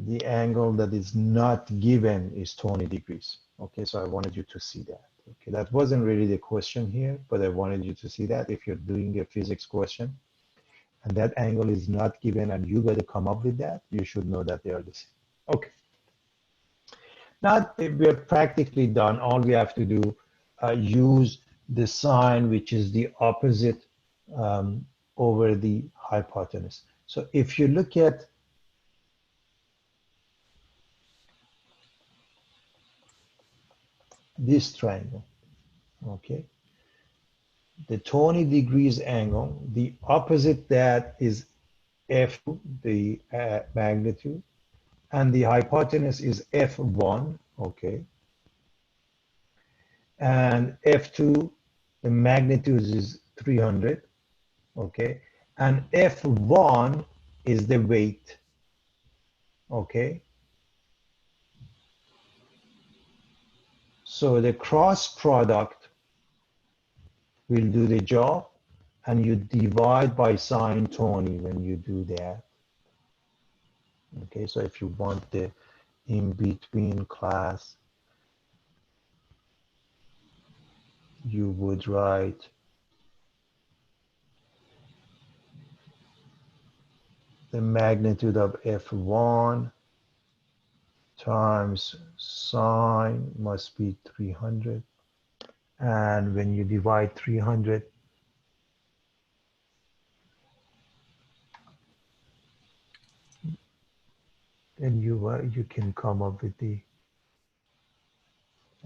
the angle that is not given is 20 degrees. Okay, so I wanted you to see that. Okay, that wasn't really the question here, but I wanted you to see that if you're doing a physics question and that angle is not given and you got to come up with that, you should know that they are the same. Okay. Now we're practically done. All we have to do, use the sign, which is the opposite over the hypotenuse. So if you look at this triangle, okay, the 20 degrees angle, the opposite that is F2, the magnitude, and the hypotenuse is F1, okay, and F2, the magnitude is 300, okay, and F1 is the weight, okay. So the cross product will do the job, and you divide by sine 20 when you do that. Okay, so if you want the in between class, you would write the magnitude of F1 times sine must be 300. And when you divide 300, then you can come up with the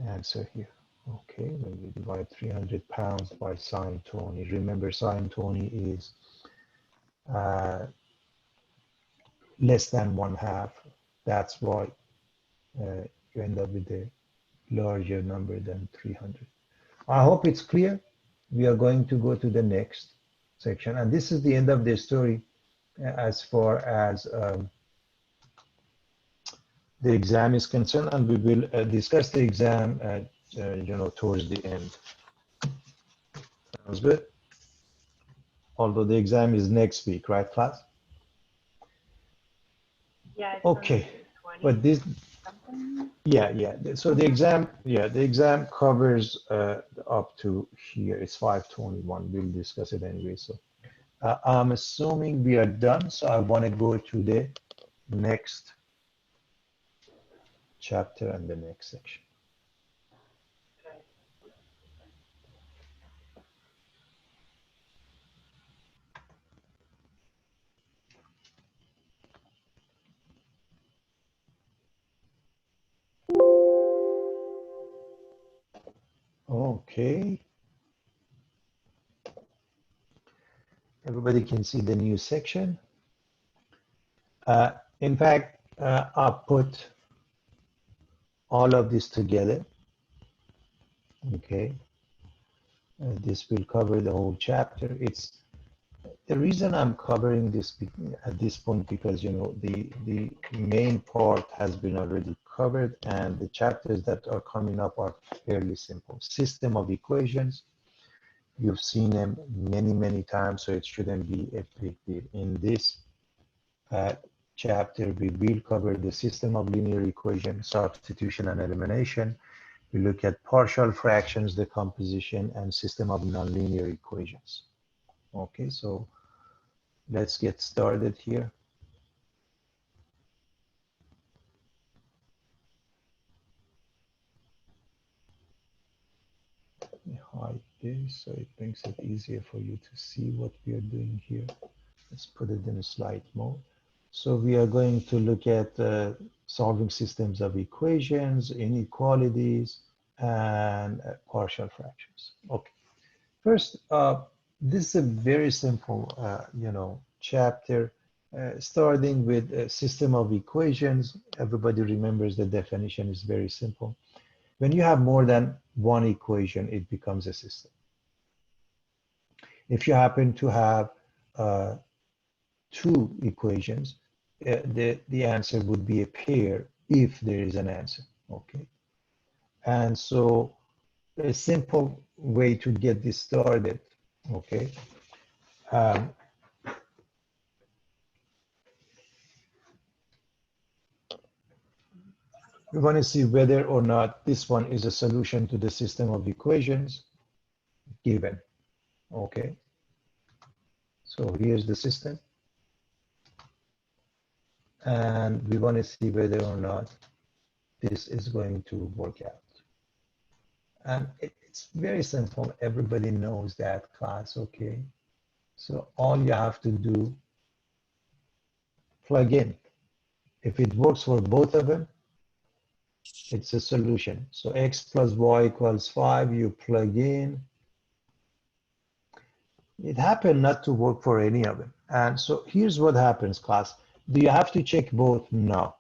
answer here. Okay, when you divide 300 pounds by sine 20, remember sine 20 is less than 1/2. That's why you end up with a larger number than 300. I hope it's clear. We are going to go to the next section. And this is the end of the story as far as the exam is concerned. And we will discuss the exam towards the end. Sounds good? Although the exam is next week, right, class? Yeah. It's Okay. on But this, something. yeah. So the exam covers up to here. It's 521. We'll discuss it anyway. So I'm assuming we are done. So I want to go to the next chapter and the next section. Okay. Everybody can see the new section. In fact, I'll put all of this together. Okay. This will cover the whole chapter. It's the reason I'm covering this at this point because the main part has been already covered, and the chapters that are coming up are fairly simple. System of equations. You've seen them many times, so it shouldn't be a big deal. In this chapter, we will cover the system of linear equations, substitution and elimination. We look at partial fractions, decomposition, and system of nonlinear equations. Okay, so let's get started here. Let me hide this so it makes it easier for you to see what we are doing here. Let's put it in slide mode. So we are going to look at solving systems of equations, inequalities, and partial fractions. Okay. First, this is a very simple, chapter, starting with a system of equations. Everybody remembers the definition is very simple. When you have more than one equation, it becomes a system. If you happen to have two equations, the answer would be a pair if there is an answer, okay? And so a simple way to get this started, okay? We want to see whether or not this one is a solution to the system of equations given, okay? So here's the system. And we want to see whether or not this is going to work out. And it's very simple. Everybody knows that class, okay? So all you have to do, plug in. If it works for both of them, it's a solution. So x plus y equals 5, you plug in. It happened not to work for any of them. And so here's what happens, class. Do you have to check both? No.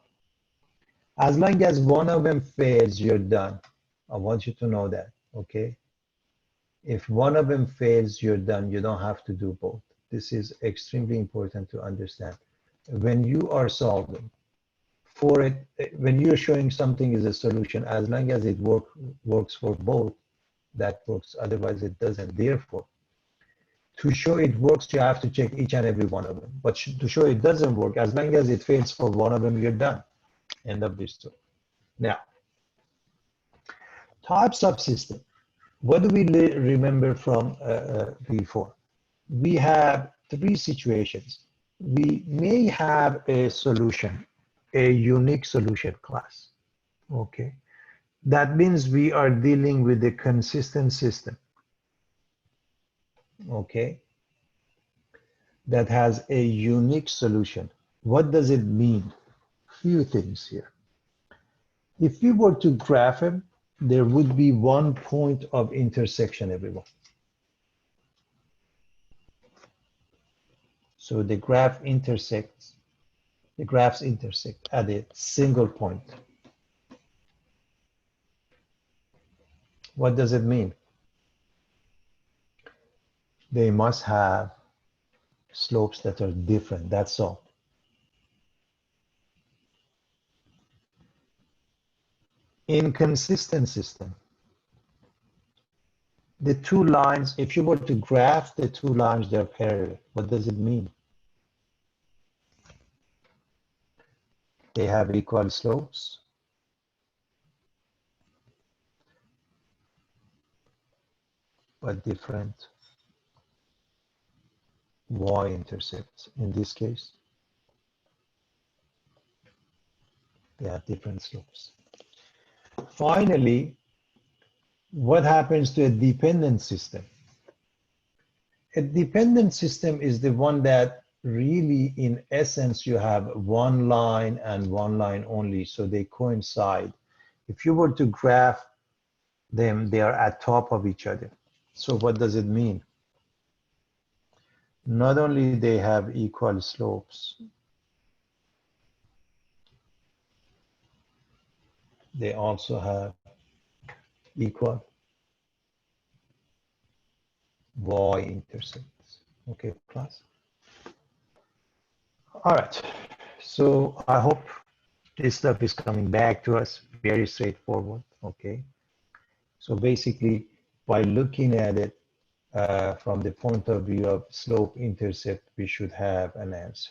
As long as one of them fails, you're done. I want you to know that, okay? If one of them fails, you're done. You don't have to do both. This is extremely important to understand. When you are solving for it, when you're showing something is a solution, as long as it works for both, that works. Otherwise, it doesn't. Therefore, to show it works, you have to check each and every one of them. But to show it doesn't work, as long as it fails for one of them, you're done. End of this story. Now, type subsystem. What do we remember from before? We have three situations. We may have a solution, a unique solution class. Okay. That means we are dealing with a consistent system. Okay. That has a unique solution. What does it mean? Few things here. If we were to graph them, there would be one point of intersection, everyone. So the graphs intersect at a single point. What does it mean? They must have slopes that are different, that's all. Inconsistent system. The two lines, if you were to graph the two lines, they're parallel. What does it mean? They have equal slopes. But different y-intercepts. In this case, they have different slopes. Finally, what happens to a dependent system? A dependent system is the one that really, in essence, you have one line and one line only, so they coincide. If you were to graph them, they are at top of each other. So what does it mean? Not only they have equal slopes, they also have equal y-intercepts. Okay, class? All right, so I hope this stuff is coming back to us, very straightforward, okay? So basically, by looking at it from the point of view of slope-intercept, we should have an answer.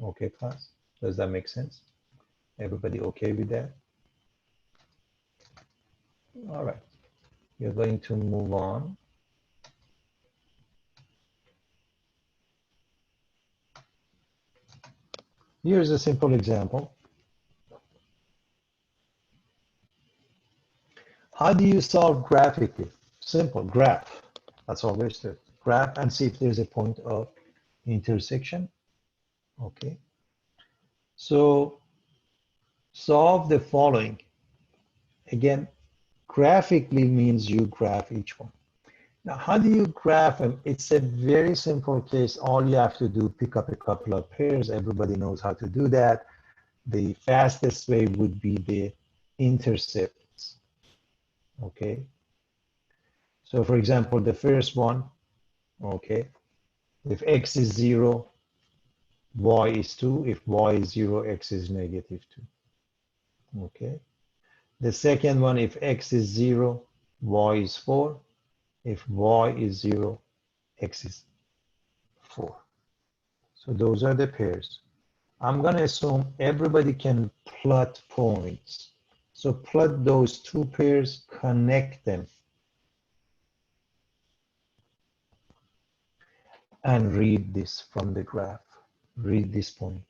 Okay, class? Does that make sense? Everybody okay with that? All right, we're going to move on. Here's a simple example. How do you solve graphically? Simple, graph. That's all there is to it. Graph and see if there's a point of intersection. Okay. So solve the following. Again, graphically means you graph each one. Now, how do you graph them? It's a very simple case. All you have to do, pick up a couple of pairs. Everybody knows how to do that. The fastest way would be the intercepts. Okay. So for example, the first one, okay, if x is 0, y is 2. If y is 0, x is negative 2. Okay. The second one, if x is 0, y is 4. If y is 0, x is 4. So those are the pairs. I'm going to assume everybody can plot points. So plot those two pairs, connect them, and read this from the graph. Read this point.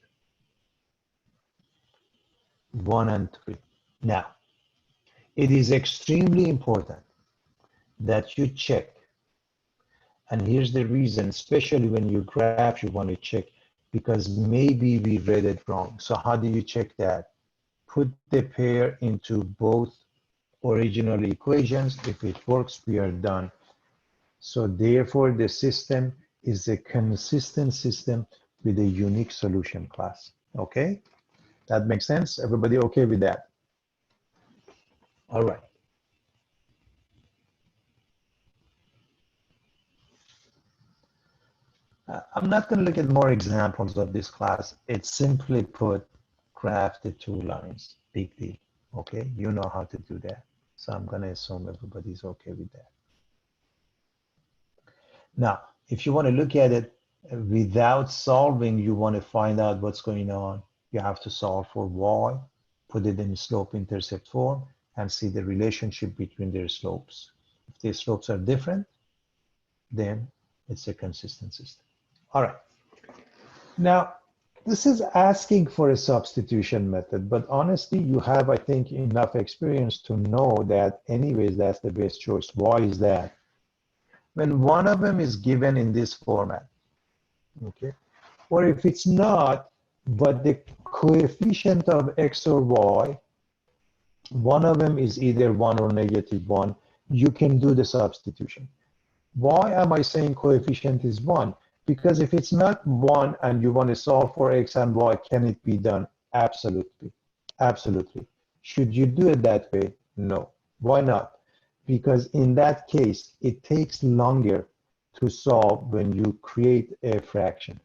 1 and 3. Now, it is extremely important that you check. And here's the reason, especially when you graph, you want to check because maybe we read it wrong. So how do you check that? Put the pair into both original equations. If it works, we are done. So therefore, the system is a consistent system with a unique solution class. Okay? That makes sense? Everybody okay with that? All right. I'm not going to look at more examples of this class. It's simply put, graph the two lines. Big deal. Okay? You know how to do that. So I'm going to assume everybody's okay with that. Now, if you want to look at it without solving, you want to find out what's going on. You have to solve for y. put it in slope-intercept form, and see the relationship between their slopes. If their slopes are different, then it's a consistent system. All right. Now, this is asking for a substitution method, but honestly, you have, I think, enough experience to know that anyways, that's the best choice. Why is that? When one of them is given in this format, okay? Or if it's not, but the coefficient of x or y, one of them is either 1 or -1, you can do the substitution. Why am I saying coefficient is 1? Because if it's not 1 and you want to solve for x and y, can it be done? Absolutely. Absolutely. Should you do it that way? No. Why not? Because in that case, it takes longer to solve when you create a fraction.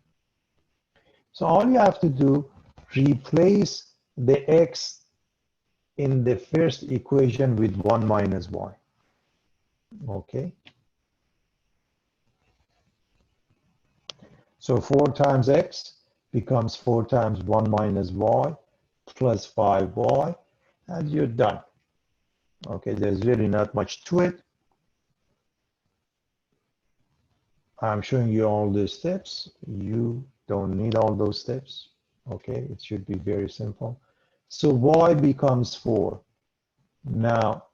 So all you have to do, replace the x in the first equation with 1 minus y. Okay? So 4 times x becomes 4 times 1 minus y plus 5y, and you're done. Okay, there's really not much to it. I'm showing you all the steps. You don't need all those steps. Okay, it should be very simple. So y becomes 4. Now,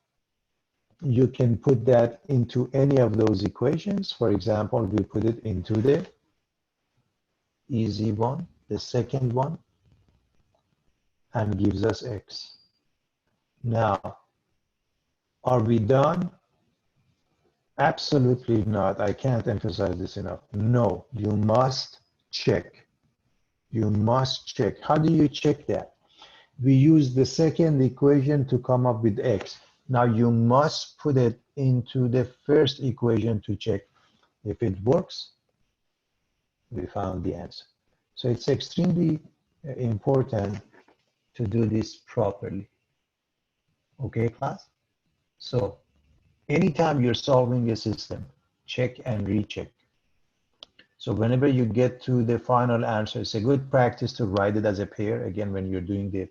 you can put that into any of those equations. For example, we put it into the easy one, the second one, and gives us x. Now, are we done? Absolutely not. I can't emphasize this enough. No, you must check. You must check. How do you check that? We use the second equation to come up with x. Now you must put it into the first equation to check. If it works, we found the answer. So it's extremely important to do this properly. Okay, class? So anytime you're solving a system, check and recheck. So whenever you get to the final answer, it's a good practice to write it as a pair. Again, when you're doing the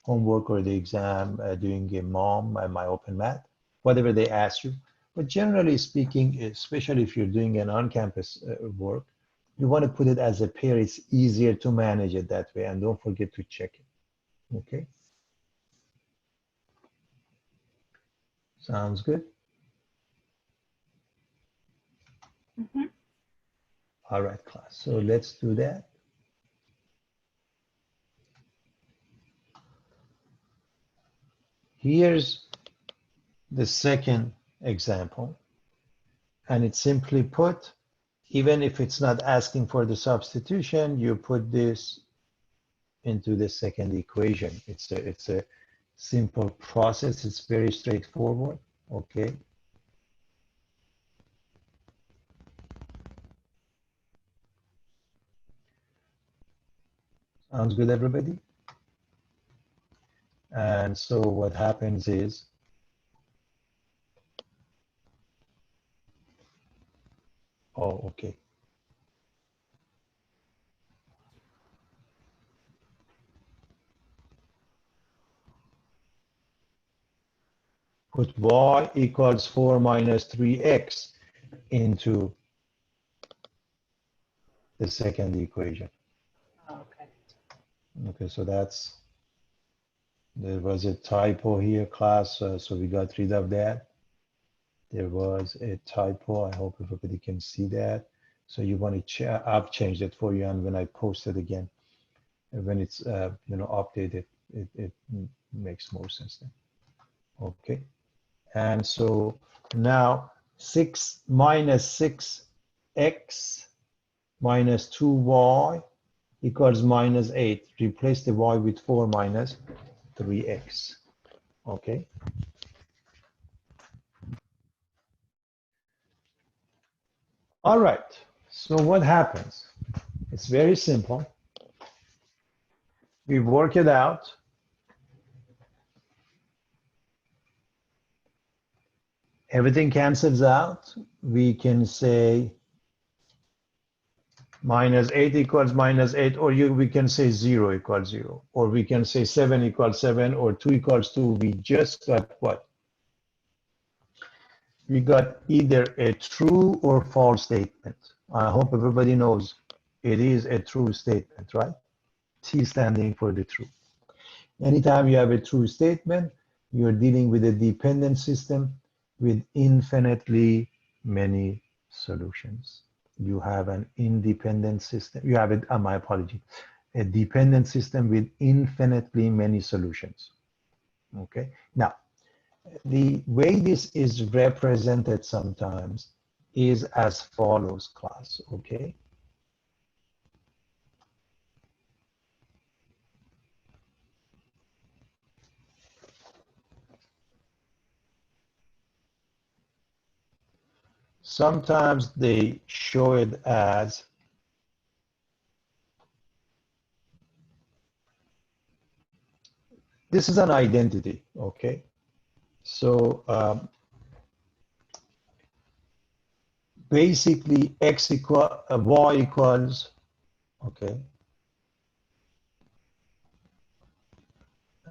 homework or the exam, doing a MOM, my open math, whatever they ask you. But generally speaking, especially if you're doing an on-campus work, you want to put it as a pair. It's easier to manage it that way, and don't forget to check it. Okay? Sounds good? Mm-hmm. All right, class. So let's do that. Here's the second example. And it's simply put, even if it's not asking for the substitution, you put this into the second equation. It's a simple process. It's very straightforward. Okay. Sounds good, everybody? And so what happens is, oh, okay. Put y equals 4 minus 3x into the second equation. Okay. Okay, so that's, there was a typo here, class, so we got rid of that. There was a typo. I hope everybody can see that. So you want to, I've changed it for you, and when I post it again, when it's updated, it makes more sense then. Okay, and so now 6 minus 6x minus 2y equals minus 8. Replace the y with 4 minus 3x. Okay. All right. So what happens? It's very simple. We work it out. Everything cancels out. We can say minus 8 equals minus 8, or we can say 0 equals 0, or we can say 7 equals 7, or 2 equals 2. We just got what? We got either a true or false statement. I hope everybody knows it is a true statement, right? T standing for the true. Anytime you have a true statement, you're dealing with a dependent system with infinitely many solutions. You have an independent system. You have my apology, a dependent system with infinitely many solutions. Okay. Now, the way this is represented sometimes is as follows, class. Okay. Sometimes they show it as this is an identity, okay? So basically y equals, okay,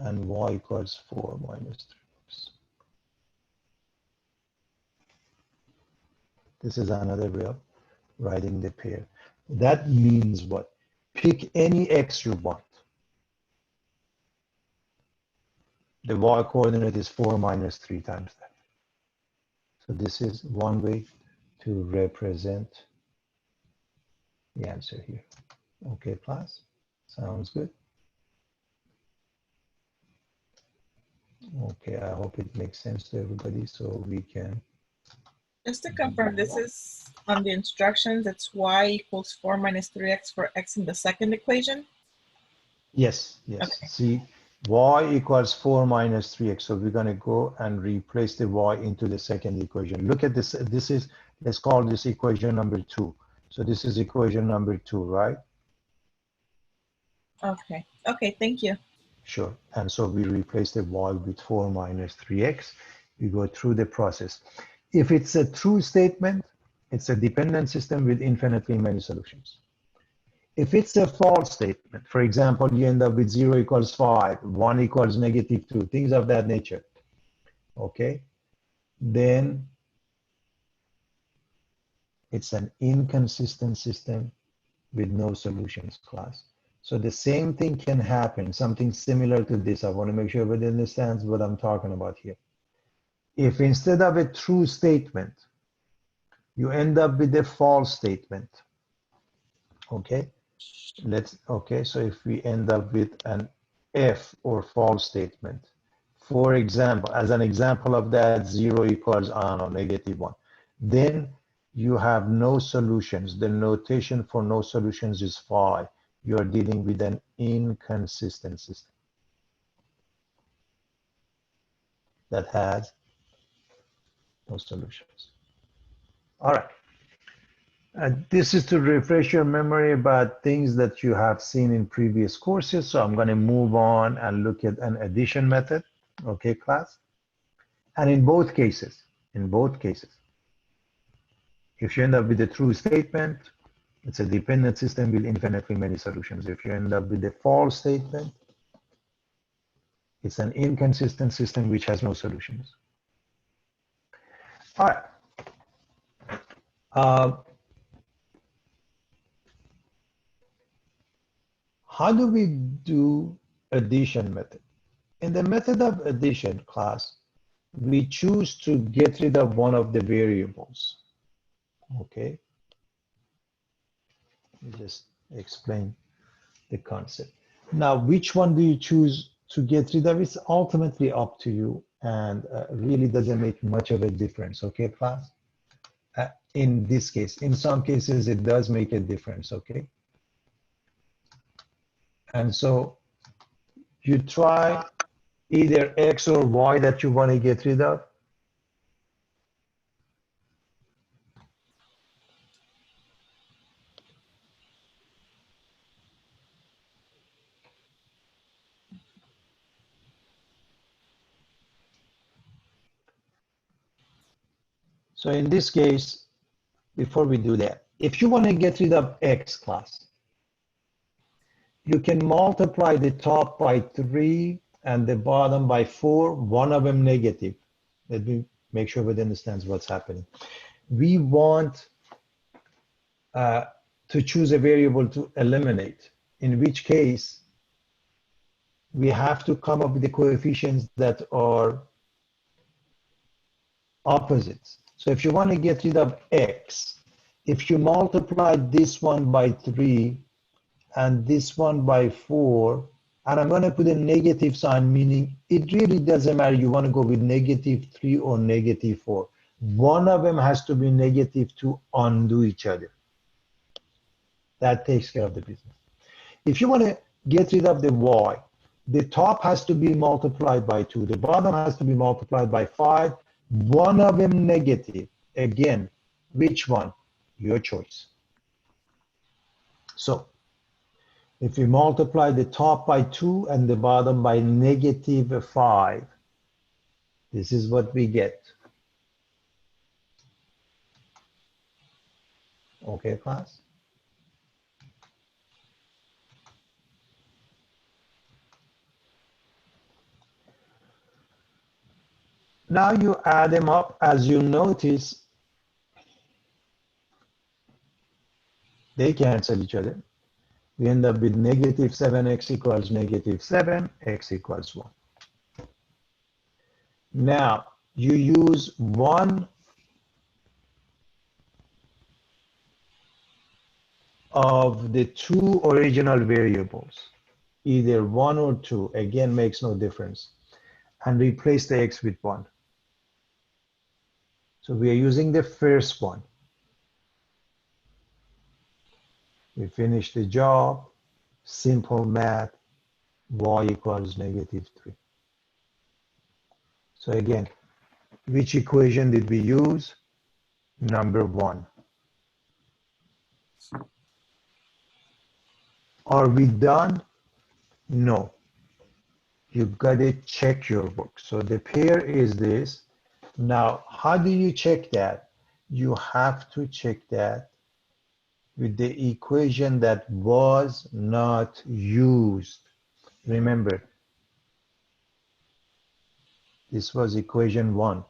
and y equals 4 minus 3x. This is another way of writing the pair. That means what? Pick any x you want. The y coordinate is 4 minus 3 times that. So this is one way to represent the answer here. Okay, class? Sounds good? Okay, I hope it makes sense to everybody so we can. Just to confirm, this is on the instructions, it's y equals 4 minus 3x for x in the second equation? Yes, yes. Okay. See, y equals 4 minus 3x. So we're going to go and replace the y into the second equation. Look at this. This is, let's call this equation number 2. So this is equation number 2, right? Okay. Okay, thank you. Sure. And so we replace the y with 4 minus 3x. We go through the process. If it's a true statement, it's a dependent system with infinitely many solutions. If it's a false statement, for example, you end up with 0 equals 5, 1 equals negative 2, things of that nature, okay? Then it's an inconsistent system with no solutions, class. So the same thing can happen, something similar to this. I want to make sure everybody understands what I'm talking about here. If instead of a true statement, you end up with a false statement, okay? So if we end up with an F or false statement, for example, as an example of that, 0 equals, I don't know, negative 1. Then you have no solutions. The notation for no solutions is phi. You are dealing with an inconsistent system that has no solutions. All right. This is to refresh your memory about things that you have seen in previous courses. So I'm going to move on and look at an addition method. Okay, class? And in both cases, if you end up with a true statement, it's a dependent system with infinitely many solutions. If you end up with a false statement, it's an inconsistent system which has no solutions. All right. How do we do addition method? In the method of addition, class, we choose to get rid of one of the variables. Okay. Let me just explain the concept. Now, which one do you choose to get rid of? It's ultimately up to you and really doesn't make much of a difference. Okay, class? In this case, in some cases, it does make a difference. Okay. And so you try either X or Y that you want to get rid of. So in this case, before we do that, If you want to get rid of X class, you can multiply the top by 3 and the bottom by 4, one of them negative. Let me make sure everybody understands what's happening. We want to choose a variable to eliminate, in which case we have to come up with the coefficients that are opposites. So if you want to get rid of X, if you multiply this one by 3 and this one by 4, and I'm going to put a negative sign, meaning it really doesn't matter you want to go with -3 or -4. One of them has to be negative to undo each other. That takes care of the business. If you want to get rid of the Y, the top has to be multiplied by 2. The bottom has to be multiplied by 5. One of them negative. Again, which one? Your choice. So, if we multiply the top by 2 and the bottom by -5, this is what we get. Okay, class? Now you add them up. As you notice, they cancel each other. We end up with -7x equals -7, x equals 1. Now, you use one of the 2 original variables, either 1 or 2, again makes no difference, and replace the x with 1. So we are using the first one. We finish the job, simple math, y equals -3. So again, which equation did we use? Number 1. Are we done? No. You've got to check your book. So the pair is this. Now, how do you check that? You have to check that with the equation that was not used. Remember, this was equation 1.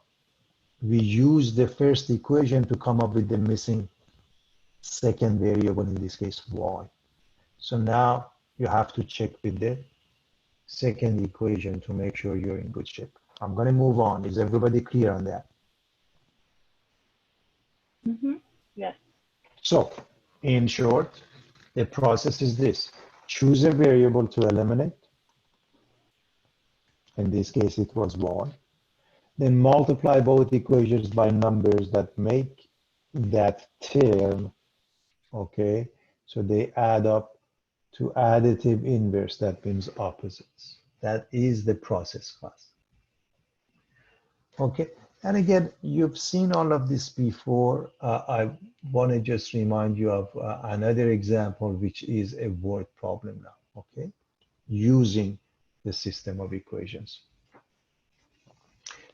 We used the first equation to come up with the missing second variable, in this case, y. So now you have to check with the second equation to make sure you're in good shape. I'm going to move on. Is everybody clear on that? Mm-hmm. Yes. So, in short, the process is this. Choose a variable to eliminate. In this case, it was y. Then multiply both equations by numbers that make that term, okay? So they add up to additive inverse, that means opposites. That is the process, class. Okay, and again, you've seen all of this before. I want to just remind you of another example, which is a word problem now, okay? Using the system of equations.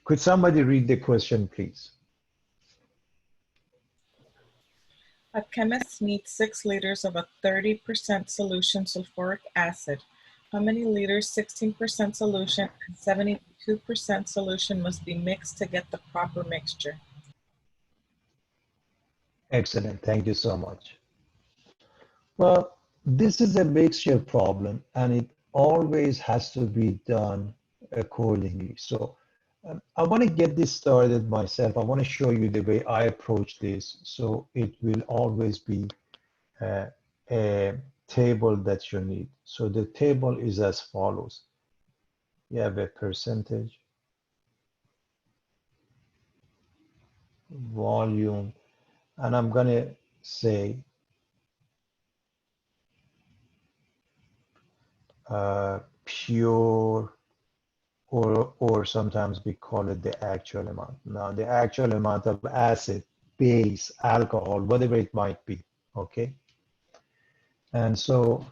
Could somebody read the question, please? A chemist needs 6 liters of a 30% solution sulfuric acid. How many liters 16% solution and 72% solution must be mixed to get the proper mixture? Excellent, thank you so much. Well, this is a mixture problem, and it always has to be done accordingly. So I want to get this started myself. I want to show you the way I approach this, so it will always be a table that you need. So the table is as follows. You have a percentage, volume, and I'm going to say pure, or sometimes we call it the actual amount. Now, the actual amount of acid, base, alcohol, whatever it might be, okay? And so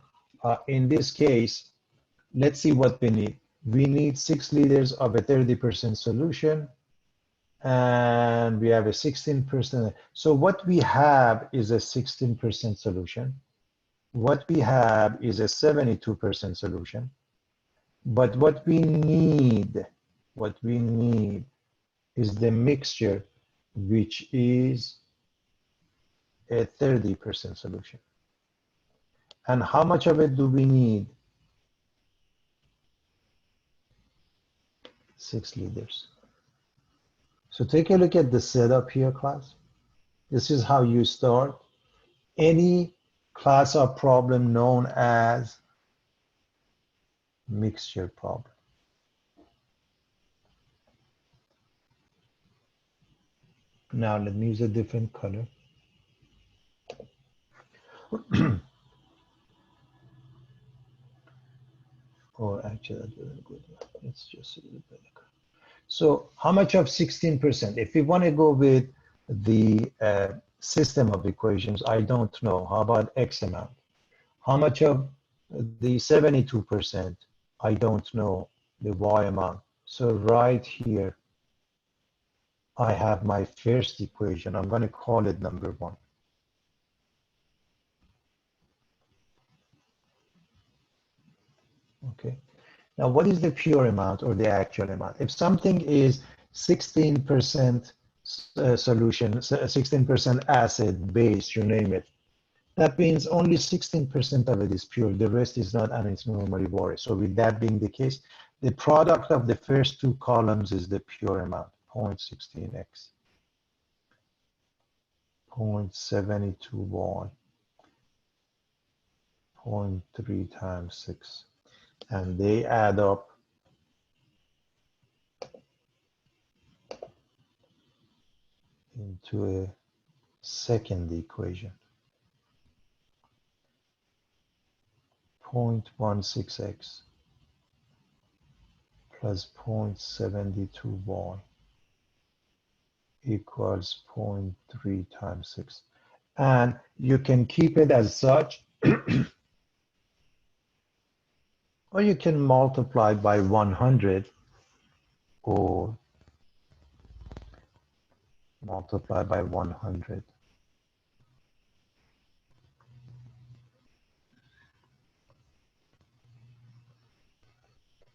in this case, let's see what we need. We need 6 liters of a 30% solution and we have a 16%. So what we have is a 16% solution. What we have is a 72% solution. But what we need is the mixture, which is a 30% solution. And how much of it do we need? 6 liters. So take a look at the setup here, class. This is how you start any class of problem known as mixture problem. Now let me use a different color. Or actually, that wasn't good. Let's just see the better. So how much of 16%? If we want to go with the system of equations, I don't know. How about X amount? How much of the 72%? I don't know the Y amount. So right here, I have my first equation. I'm going to call it number 1. Okay. Now, what is the pure amount or the actual amount? If something is 16% solution, 16% acid, base, you name it, that means only 16% of it is pure. The rest is not, and it's normally water. So with that being the case, the product of the first 2 columns is the pure amount, 0.16x, 0.72y, 0.3 times 6. And they add up into a second equation, 0.16x plus 0.72y equals 0.3 times 6. And you can keep it as such, or you can multiply by 100 or multiply by 100.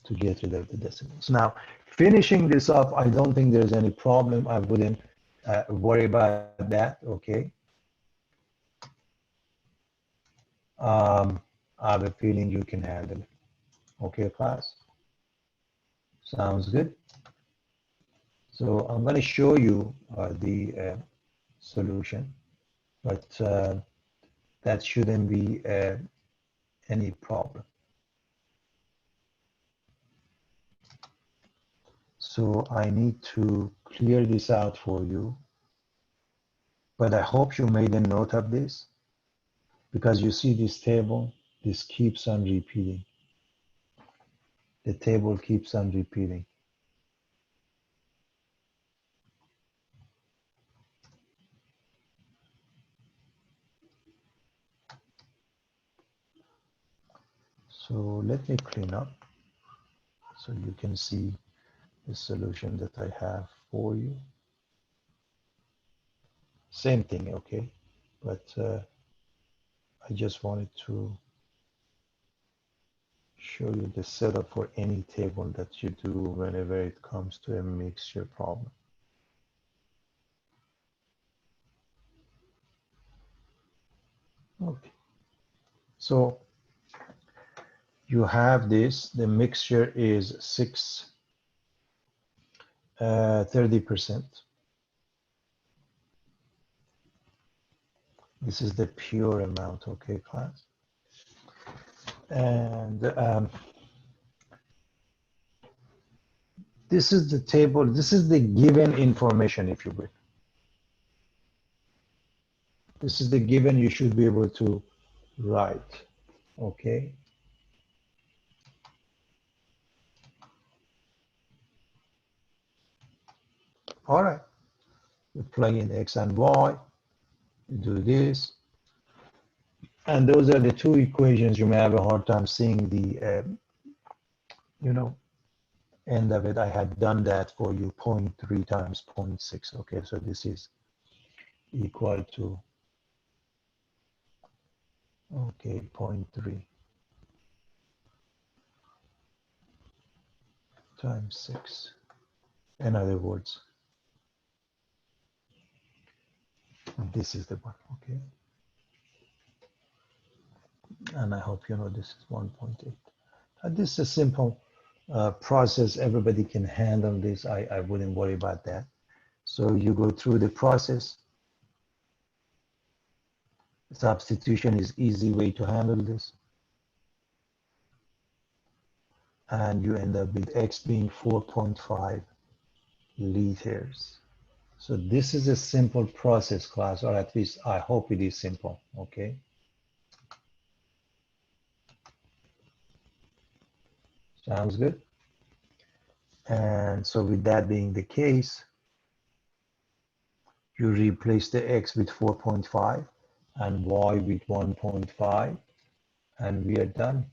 To get rid of the decimals. Now, finishing this up, I don't think there's any problem. I wouldn't worry about that, okay? I have a feeling you can handle it. Okay, class? Sounds good. So I'm going to show you the solution, but that shouldn't be any problem. So I need to clear this out for you, but I hope you made a note of this, because you see this table, this keeps on repeating. The table keeps on repeating. So let me clean up so you can see the solution that I have for you. Same thing, okay? But I just wanted to show you the setup for any table that you do whenever it comes to a mixture problem. Okay. So you have this, the mixture is 30%. This is the pure amount, okay, class? And this is the table, this is the given information, if you will. This is the given you should be able to write, okay? All right, you plug in X and Y, you do this, and those are the 2 equations. You may have a hard time seeing the, you know, end of it, I had done that for you, 0.3 times 0.6. Okay, so this is equal to, okay, 0.3 times 6. In other words, this is the one, okay? And I hope you know this is 1.8. This is a simple process. Everybody can handle this. I wouldn't worry about that. So you go through the process. Substitution is easy way to handle this. And you end up with X being 4.5 liters. So this is a simple process, class, or at least I hope it is simple, okay? Sounds good? And so with that being the case, you replace the X with 4.5 and Y with 1.5, and we are done.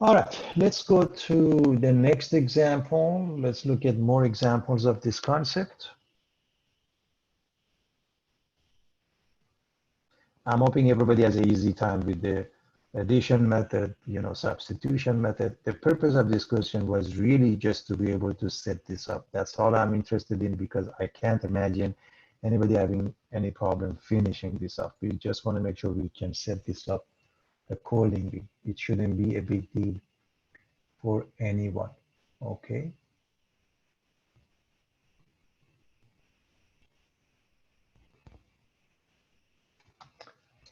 All right, let's go to the next example. Let's look at more examples of this concept. I'm hoping everybody has an easy time with the addition method, substitution method. The purpose of this question was really just to be able to set this up. That's all I'm interested in, because I can't imagine anybody having any problem finishing this up. We just want to make sure we can set this up accordingly. It shouldn't be a big deal for anyone, okay?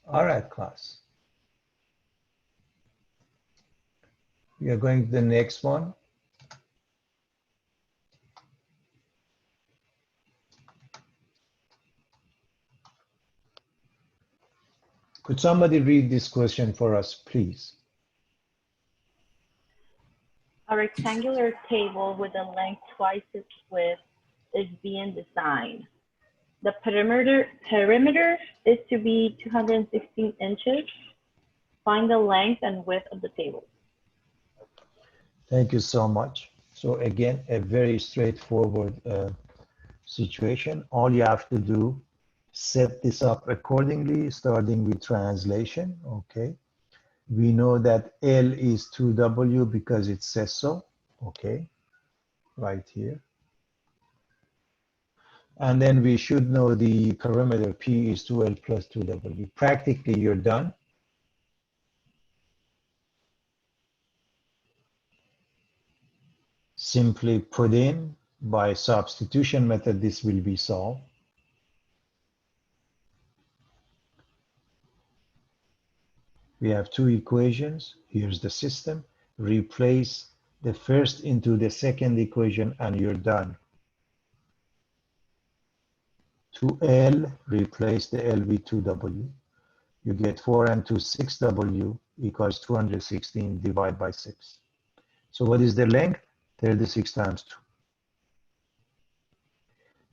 All right, class. We are going to the next one. Could somebody read this question for us, please? A rectangular table with a length twice its width is being designed. The perimeter is to be 216 inches. Find the length and width of the table. Thank you so much. So again, a very straightforward situation. All you have to do, set this up accordingly, starting with translation, okay? We know that L is 2W because it says so, okay? Right here. And then we should know the perimeter P is 2L plus 2W. Practically, you're done. Simply put in, by substitution method, this will be solved. We have two equations. Here's the system. Replace the first into the second equation and you're done. 2L, replace the L with 2W. You get 4 and 2, 6W equals 216 divided by 6. So what is the length? 36 times 2.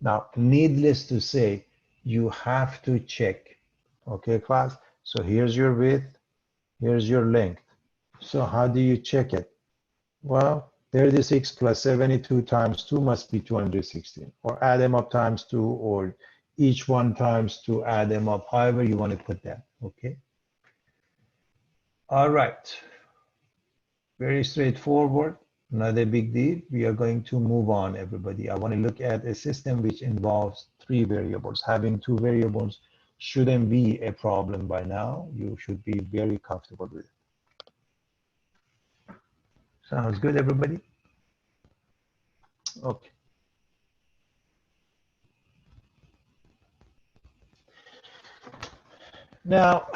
Now, needless to say, you have to check. Okay, class? So here's your width, here's your length. So how do you check it? Well, 36 plus 72 times 2 must be 216. Or add them up times 2, or each one times 2, add them up, however you want to put that, okay? All right. Very straightforward, not a big deal. We are going to move on, everybody. I want to look at a system which involves 3 variables. Having 2 variables shouldn't be a problem by now. You should be very comfortable with it. Sounds good, everybody? Okay. Now,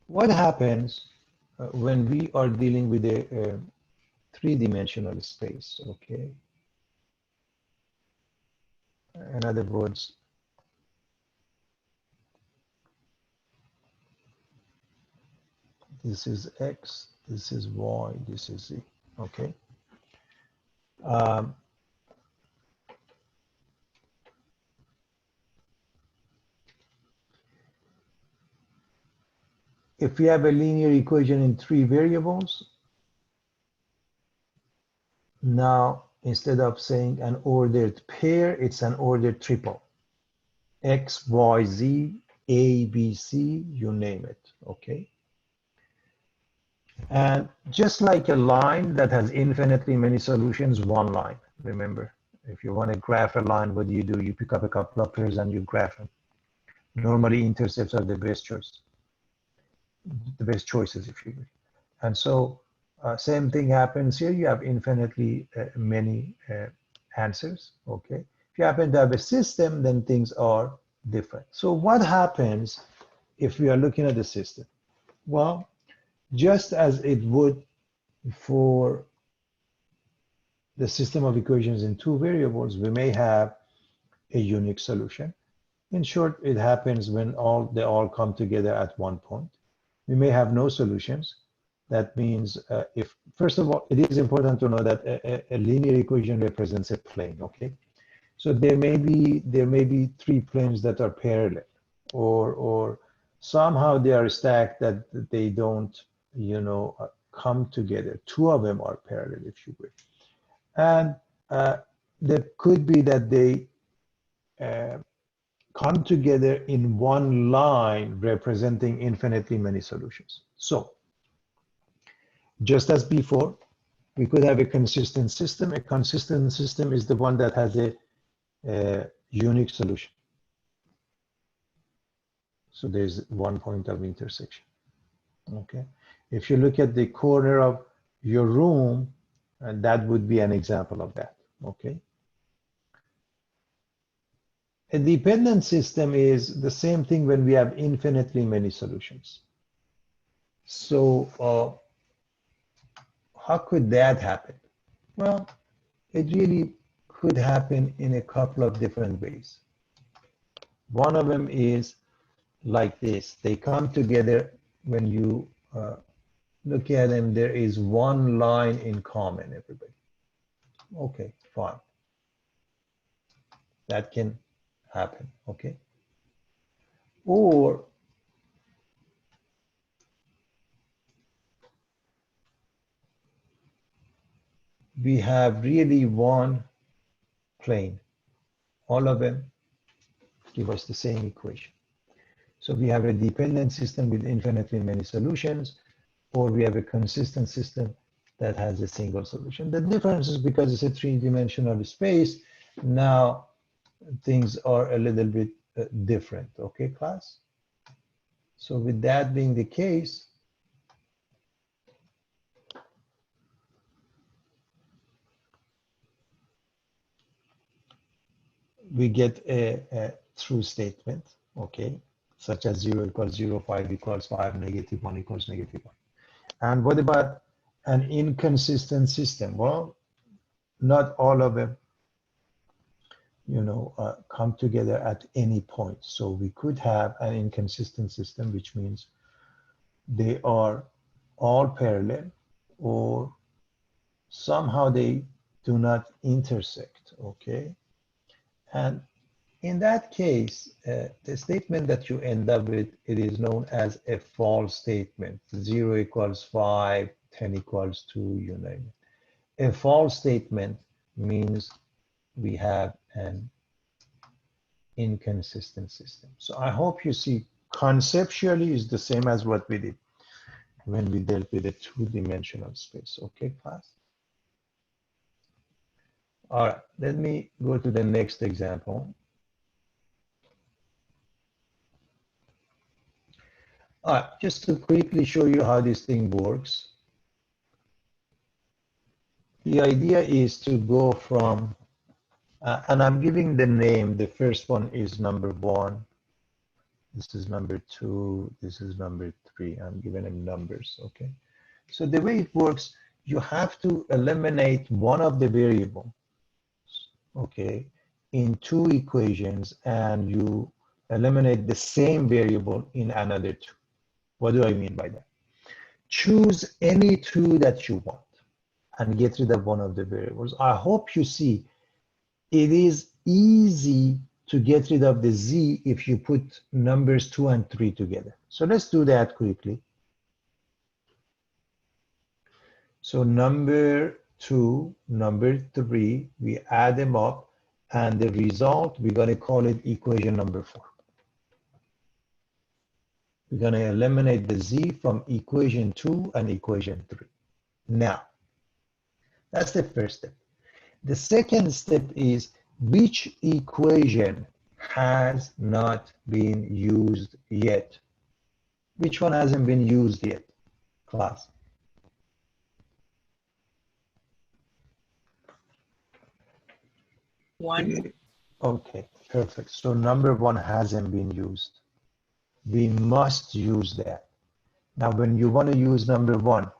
what happens when we are dealing with a three-dimensional space, okay? In other words, This is X, this is Y, this is Z, okay? If we have a linear equation in 3 variables, now instead of saying an ordered pair, it's an ordered triple. X, Y, Z, A, B, C, you name it, okay? And just like a line that has infinitely many solutions, one line, remember, if you want to graph a line, what do? You pick up a couple of pairs and you graph them. Normally intercepts are the best choice, the best choices, if you will. And so same thing happens here. You have infinitely many answers, okay? If you happen to have a system, then things are different. So what happens if we are looking at the system? Well, just as it would for the system of equations in 2 variables, we may have a unique solution. In short, it happens when they all come together at one point. We may have no solutions. That means first of all, it is important to know that a linear equation represents a plane, okay? So there may be 3 planes that are parallel, or somehow they are stacked that they don't, come together. 2 of them are parallel, if you will. And there could be that they come together in one line representing infinitely many solutions. So just as before, we could have a consistent system. A consistent system is the one that has a unique solution. So there's one point of intersection, okay? If you look at the corner of your room, and that would be an example of that, okay? A dependent system is the same thing when we have infinitely many solutions. So how could that happen? Well, it really could happen in a couple of different ways. One of them is like this. They come together when you look at them, there is one line in common, everybody. Okay, fine. That can happen, okay? Or we have really one plane. All of them give us the same equation. So we have a dependent system with infinitely many solutions, or we have a consistent system that has a single solution. The difference is because it's a 3-dimensional space, now things are a little bit different, okay, class? So with that being the case, we get a true statement, okay, such as 0 equals 0, 5 equals 5, -1 equals -1. And what about an inconsistent system? Well, not all of them, come together at any point. So we could have an inconsistent system, which means they are all parallel, or somehow they do not intersect, okay? And in that case, the statement that you end up with, it is known as a false statement. 0 equals 5, 10 equals 2, you name it. A false statement means we have an inconsistent system. So I hope you see conceptually is the same as what we did when we dealt with a 2-dimensional space. Okay, class? All right, let me go to the next example. All right, just to quickly show you how this thing works. The idea is to go from, and I'm giving the name, the first one is number 1, this is number 2, this is number 3, I'm giving them numbers, okay? So the way it works, you have to eliminate one of the variables, okay, in 2 equations, and you eliminate the same variable in another 2. What do I mean by that? choose any two that you want and get rid of one of the variables. I hope you see it is easy to get rid of the z if you put numbers 2 and 3 together. So let's do that quickly. So number 2, number 3, we add them up, and the result, we're going to call it equation number 4. We're going to eliminate the z from equation 2 and equation 3. Now, that's the first step. The second step is which equation has not been used yet? Which one hasn't been used yet, class? One. Okay, perfect. So number 1 hasn't been used. We must use that. Now, when you want to use number 1,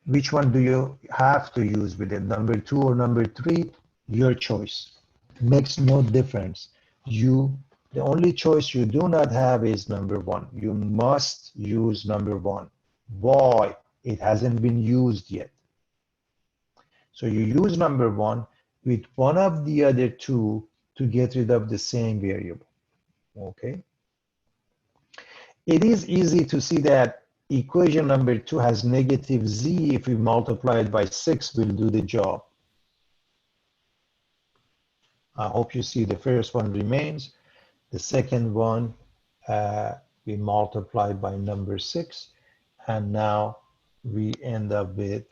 which one do you have to use with it? Number 2 or number 3? Your choice. Makes no difference. The only choice you do not have is number 1. You must use number 1. Why? It hasn't been used yet. So you use number 1 with one of the other two to get rid of the same variable. Okay? It is easy to see that equation number 2 has negative z. If we multiply it by 6, we'll do the job. I hope you see the first one remains. The second one, we multiply by number 6. And now we end up with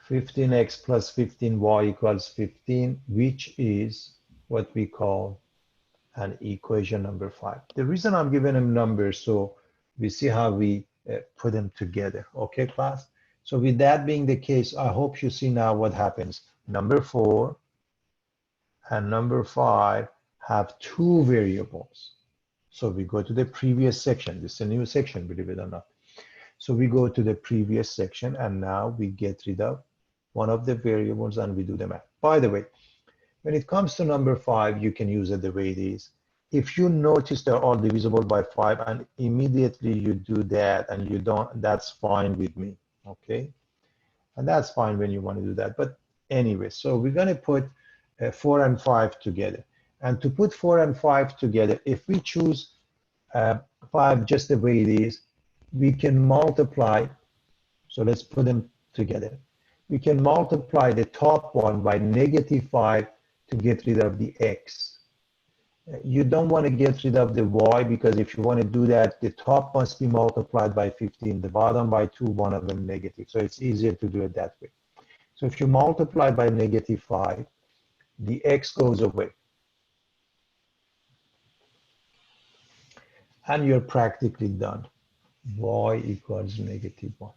15x plus 15y equals 15, which is what we call an equation number 5. The reason I'm giving them numbers, so we see how we put them together. Okay, class? So with that being the case, I hope you see now what happens. Number 4 and number 5 have two variables. So we go to the previous section. This is a new section, believe it or not. So we go to the previous section, and now we get rid of one of the variables and we do the math. By the way, when it comes to number 5, you can use it the way it is. If you notice they're all divisible by 5 and immediately you do that and you don't, that's fine with me, okay? And that's fine when you want to do that. But anyway, so we're going to put 4 and 5 together. And to put 4 and 5 together, if we choose 5 just the way it is, we can multiply. So let's put them together. We can multiply the top one by negative 5 to get rid of the x. You don't want to get rid of the y, because if you want to do that, the top must be multiplied by 15, the bottom by 2, one of them negative. So it's easier to do it that way. So if you multiply by negative 5, the x goes away. And you're practically done. Y equals negative 1.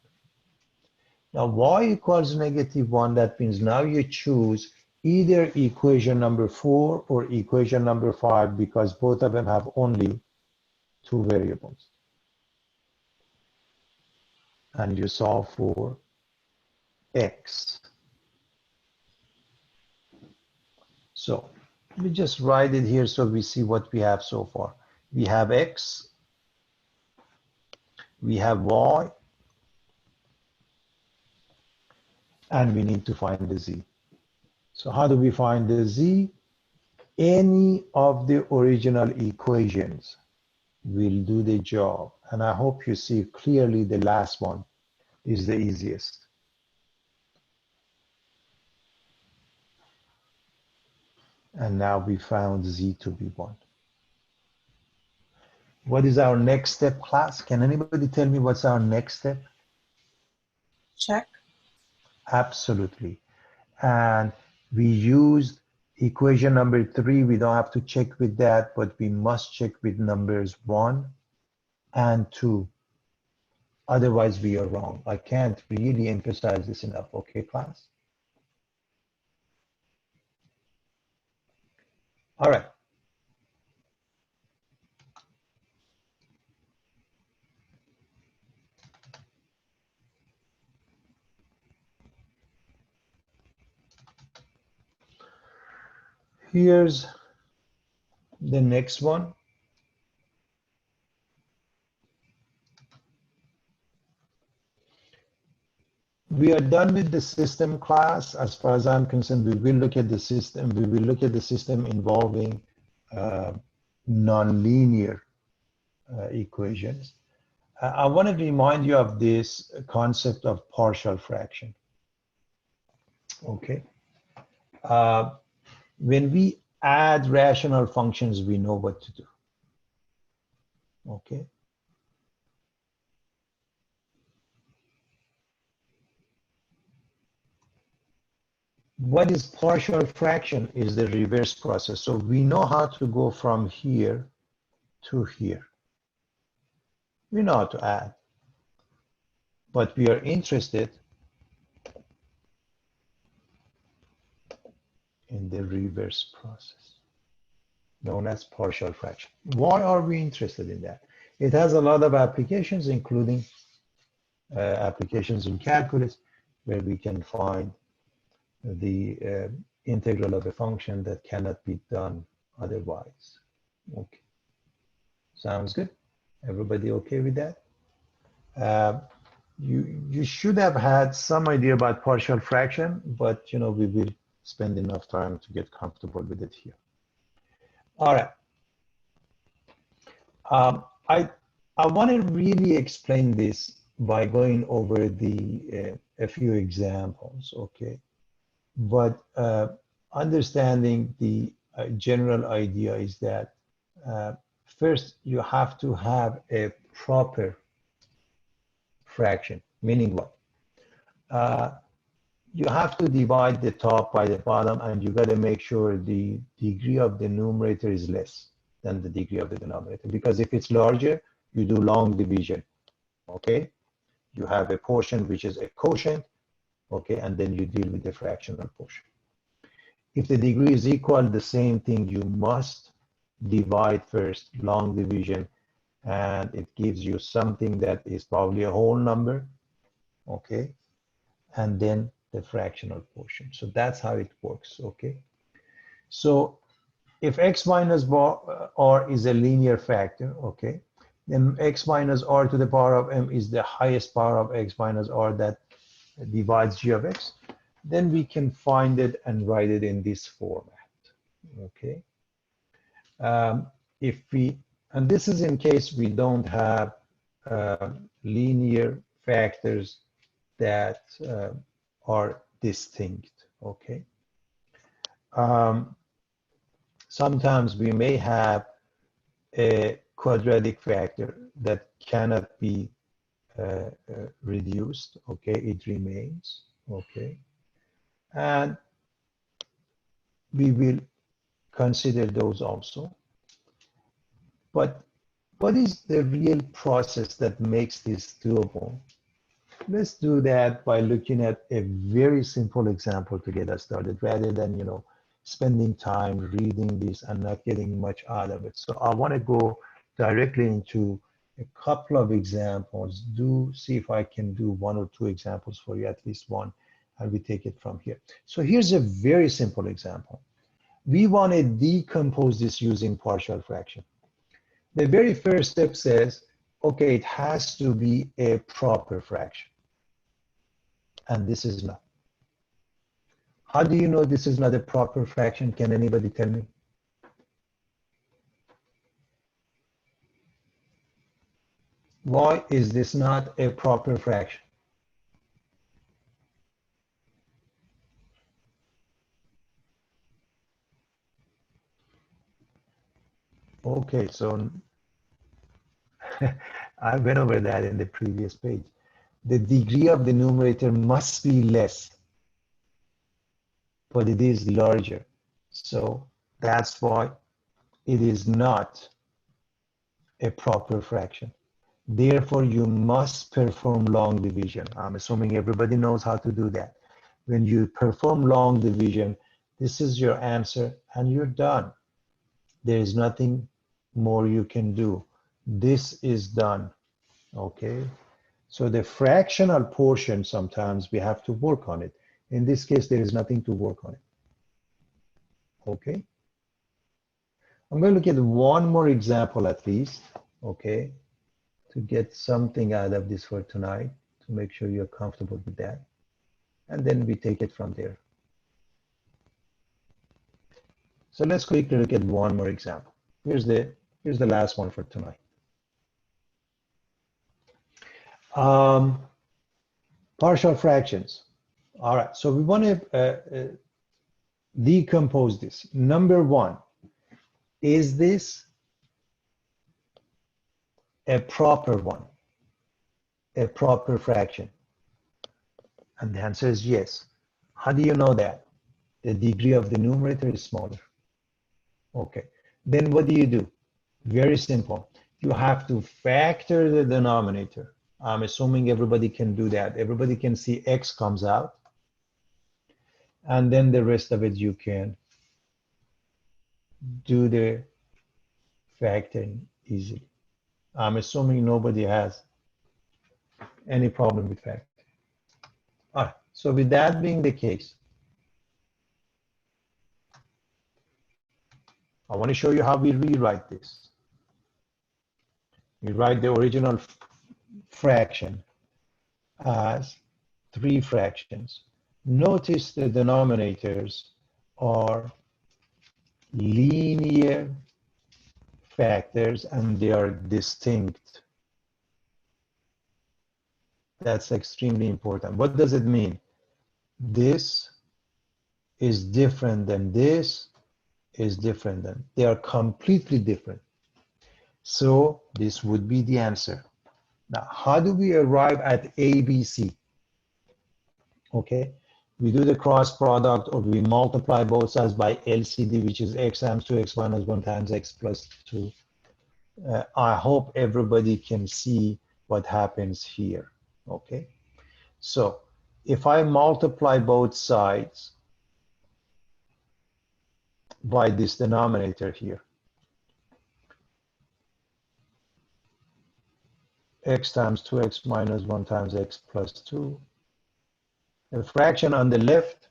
Now y equals negative 1, that means now you choose either equation number 4 or equation number 5, because both of them have only two variables. And you solve for x. So we just write it here so we see what we have so far. We have x, we have y, and we need to find the z. So how do we find the z? Any of the original equations will do the job. And I hope you see clearly the last one is the easiest. And now we found z to be 1. What is our next step, class? Can anybody tell me what's our next step? Check. Absolutely. And we used equation number 3. We don't have to check with that, but we must check with numbers 1 and 2. Otherwise, we are wrong. I can't really emphasize this enough. Okay, class? All right. Here's the next one. We are done with the system class. As far as I'm concerned, we will look at the system. We will look at the system involving nonlinear equations. I want to remind you of this concept of partial fraction. Okay. When we add rational functions, we know what to do. Okay. What is partial fraction is the reverse process. So we know how to go from here to here. We know how to add, but we are interested in the reverse process, known as partial fraction. Why are we interested in that? It has a lot of applications, including applications in calculus, where we can find the integral of a function that cannot be done otherwise. Okay, sounds good. Everybody okay with that? You should have had some idea about partial fraction, but we will spend enough time to get comfortable with it here. All right. I want to really explain this by going over a few examples, okay? But understanding the general idea is that first you have to have a proper fraction, meaning what? You have to divide the top by the bottom, and you got to make sure the degree of the numerator is less than the degree of the denominator, because if it's larger, you do long division, okay? You have a portion which is a quotient, okay, and then you deal with the fractional portion. If the degree is equal, the same thing, you must divide first, long division, and it gives you something that is probably a whole number, okay, and then the fractional portion. So that's how it works, okay? So if x minus r is a linear factor, okay, then x minus r to the power of m is the highest power of x minus r that divides g of x, then we can find it and write it in this format, okay? And this is in case we don't have linear factors that are distinct, okay? Sometimes we may have a quadratic factor that cannot be reduced, okay? It remains, okay? And we will consider those also. But what is the real process that makes this doable? Let's do that by looking at a very simple example to get us started, rather than spending time reading this and not getting much out of it. So I want to go directly into a couple of examples. Do see if I can do one or two examples for you, at least one, and we take it from here. So here's a very simple example. We want to decompose this using partial fraction. The very first step says, okay, it has to be a proper fraction. And this is not. How do you know this is not a proper fraction? Can anybody tell me? Why is this not a proper fraction? Okay, so I went over that in the previous page. The degree of the numerator must be less, but it is larger. So that's why it is not a proper fraction. Therefore, you must perform long division. I'm assuming everybody knows how to do that. When you perform long division, this is your answer and you're done. There is nothing more you can do. This is done, okay? So the fractional portion, sometimes we have to work on it. In this case, there is nothing to work on it, okay? I'm going to look at one more example at least, okay, to get something out of this for tonight, to make sure you're comfortable with that. and then we take it from there. So let's quickly look at one more example. Here's the last one for tonight. Partial fractions. All right, so we want to decompose this. Number one, is this a proper one, a proper fraction? And the answer is yes. How do you know that? The degree of the numerator is smaller. Okay, then what do? Very simple. You have to factor the denominator. I'm assuming everybody can do that. Everybody can see x comes out. And then the rest of it you can do the factoring easily. I'm assuming nobody has any problem with factoring. All right, so with that being the case, I want to show you how we rewrite this. We write the original fraction as 3 fractions. Notice the denominators are linear factors and they are distinct. That's extremely important. What does it mean? This is different than this is different than. They are completely different. So this would be the answer. Now, how do we arrive at ABC? Okay, we do the cross product, or we multiply both sides by LCD, which is x times 2x minus 1 times x plus 2. I hope everybody can see what happens here. Okay, so if I multiply both sides by this denominator here, x times 2x minus 1 times x plus 2, the fraction on the left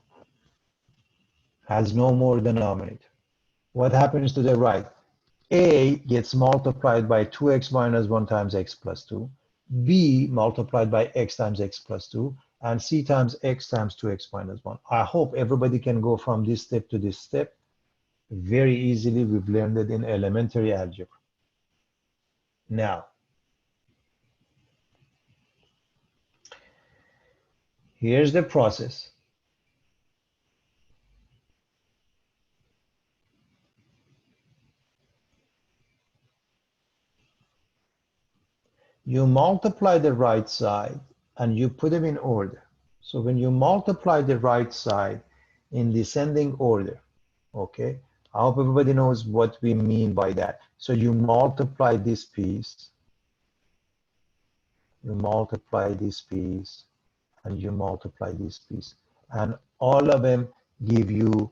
has no more denominator. What happens to the right? A gets multiplied by 2x minus 1 times x plus 2, B multiplied by x times x plus 2, and C times x times 2x minus 1. I hope everybody can go from this step to this step very easily. We've learned it in elementary algebra. Now, here's the process. You multiply the right side and you put them in order. So when you multiply the right side in descending order, okay, I hope everybody knows what we mean by that. So you multiply this piece, you multiply this piece, and you multiply this piece. And all of them give you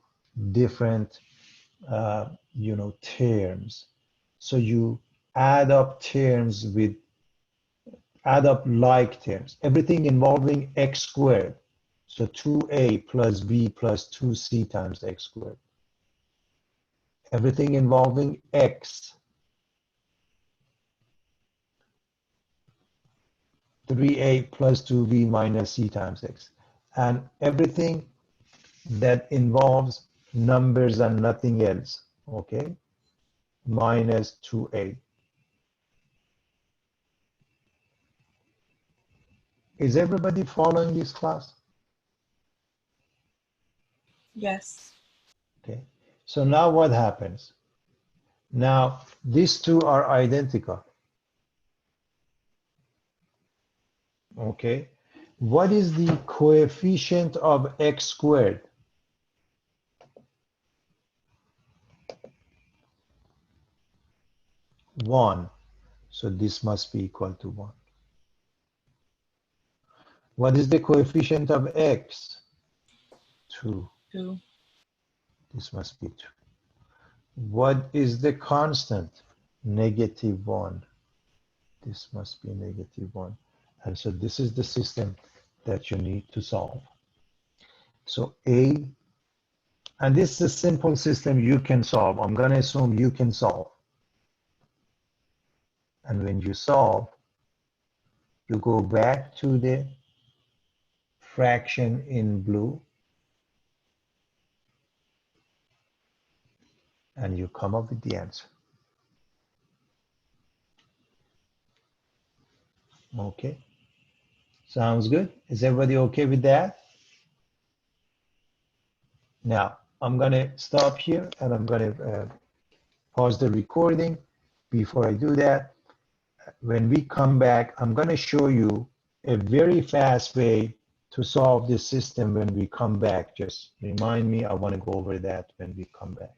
different, terms. So you add up terms with, add up like terms. Everything involving x squared. So 2a plus b plus 2c times x squared. Everything involving x. 3a plus 2b minus c times x. And everything that involves numbers and nothing else, okay, minus 2a. Is everybody following this class? Yes. Okay, so now what happens? Now, these two are identical. Okay, what is the coefficient of x squared? One. So this must be equal to 1. What is the coefficient of x? 2. 2. This must be 2. What is the constant? -1. This must be -1. And so this is the system that you need to solve. So A, and this is a simple system you can solve. I'm going to assume you can solve. And when you solve, you go back to the fraction in blue, and you come up with the answer. Okay, sounds good. Is everybody okay with that? Now, I'm gonna stop here and I'm gonna pause the recording. Before I do that, when we come back, I'm gonna show you a very fast way to solve this system when we come back. Just remind me, I wanna go over that when we come back.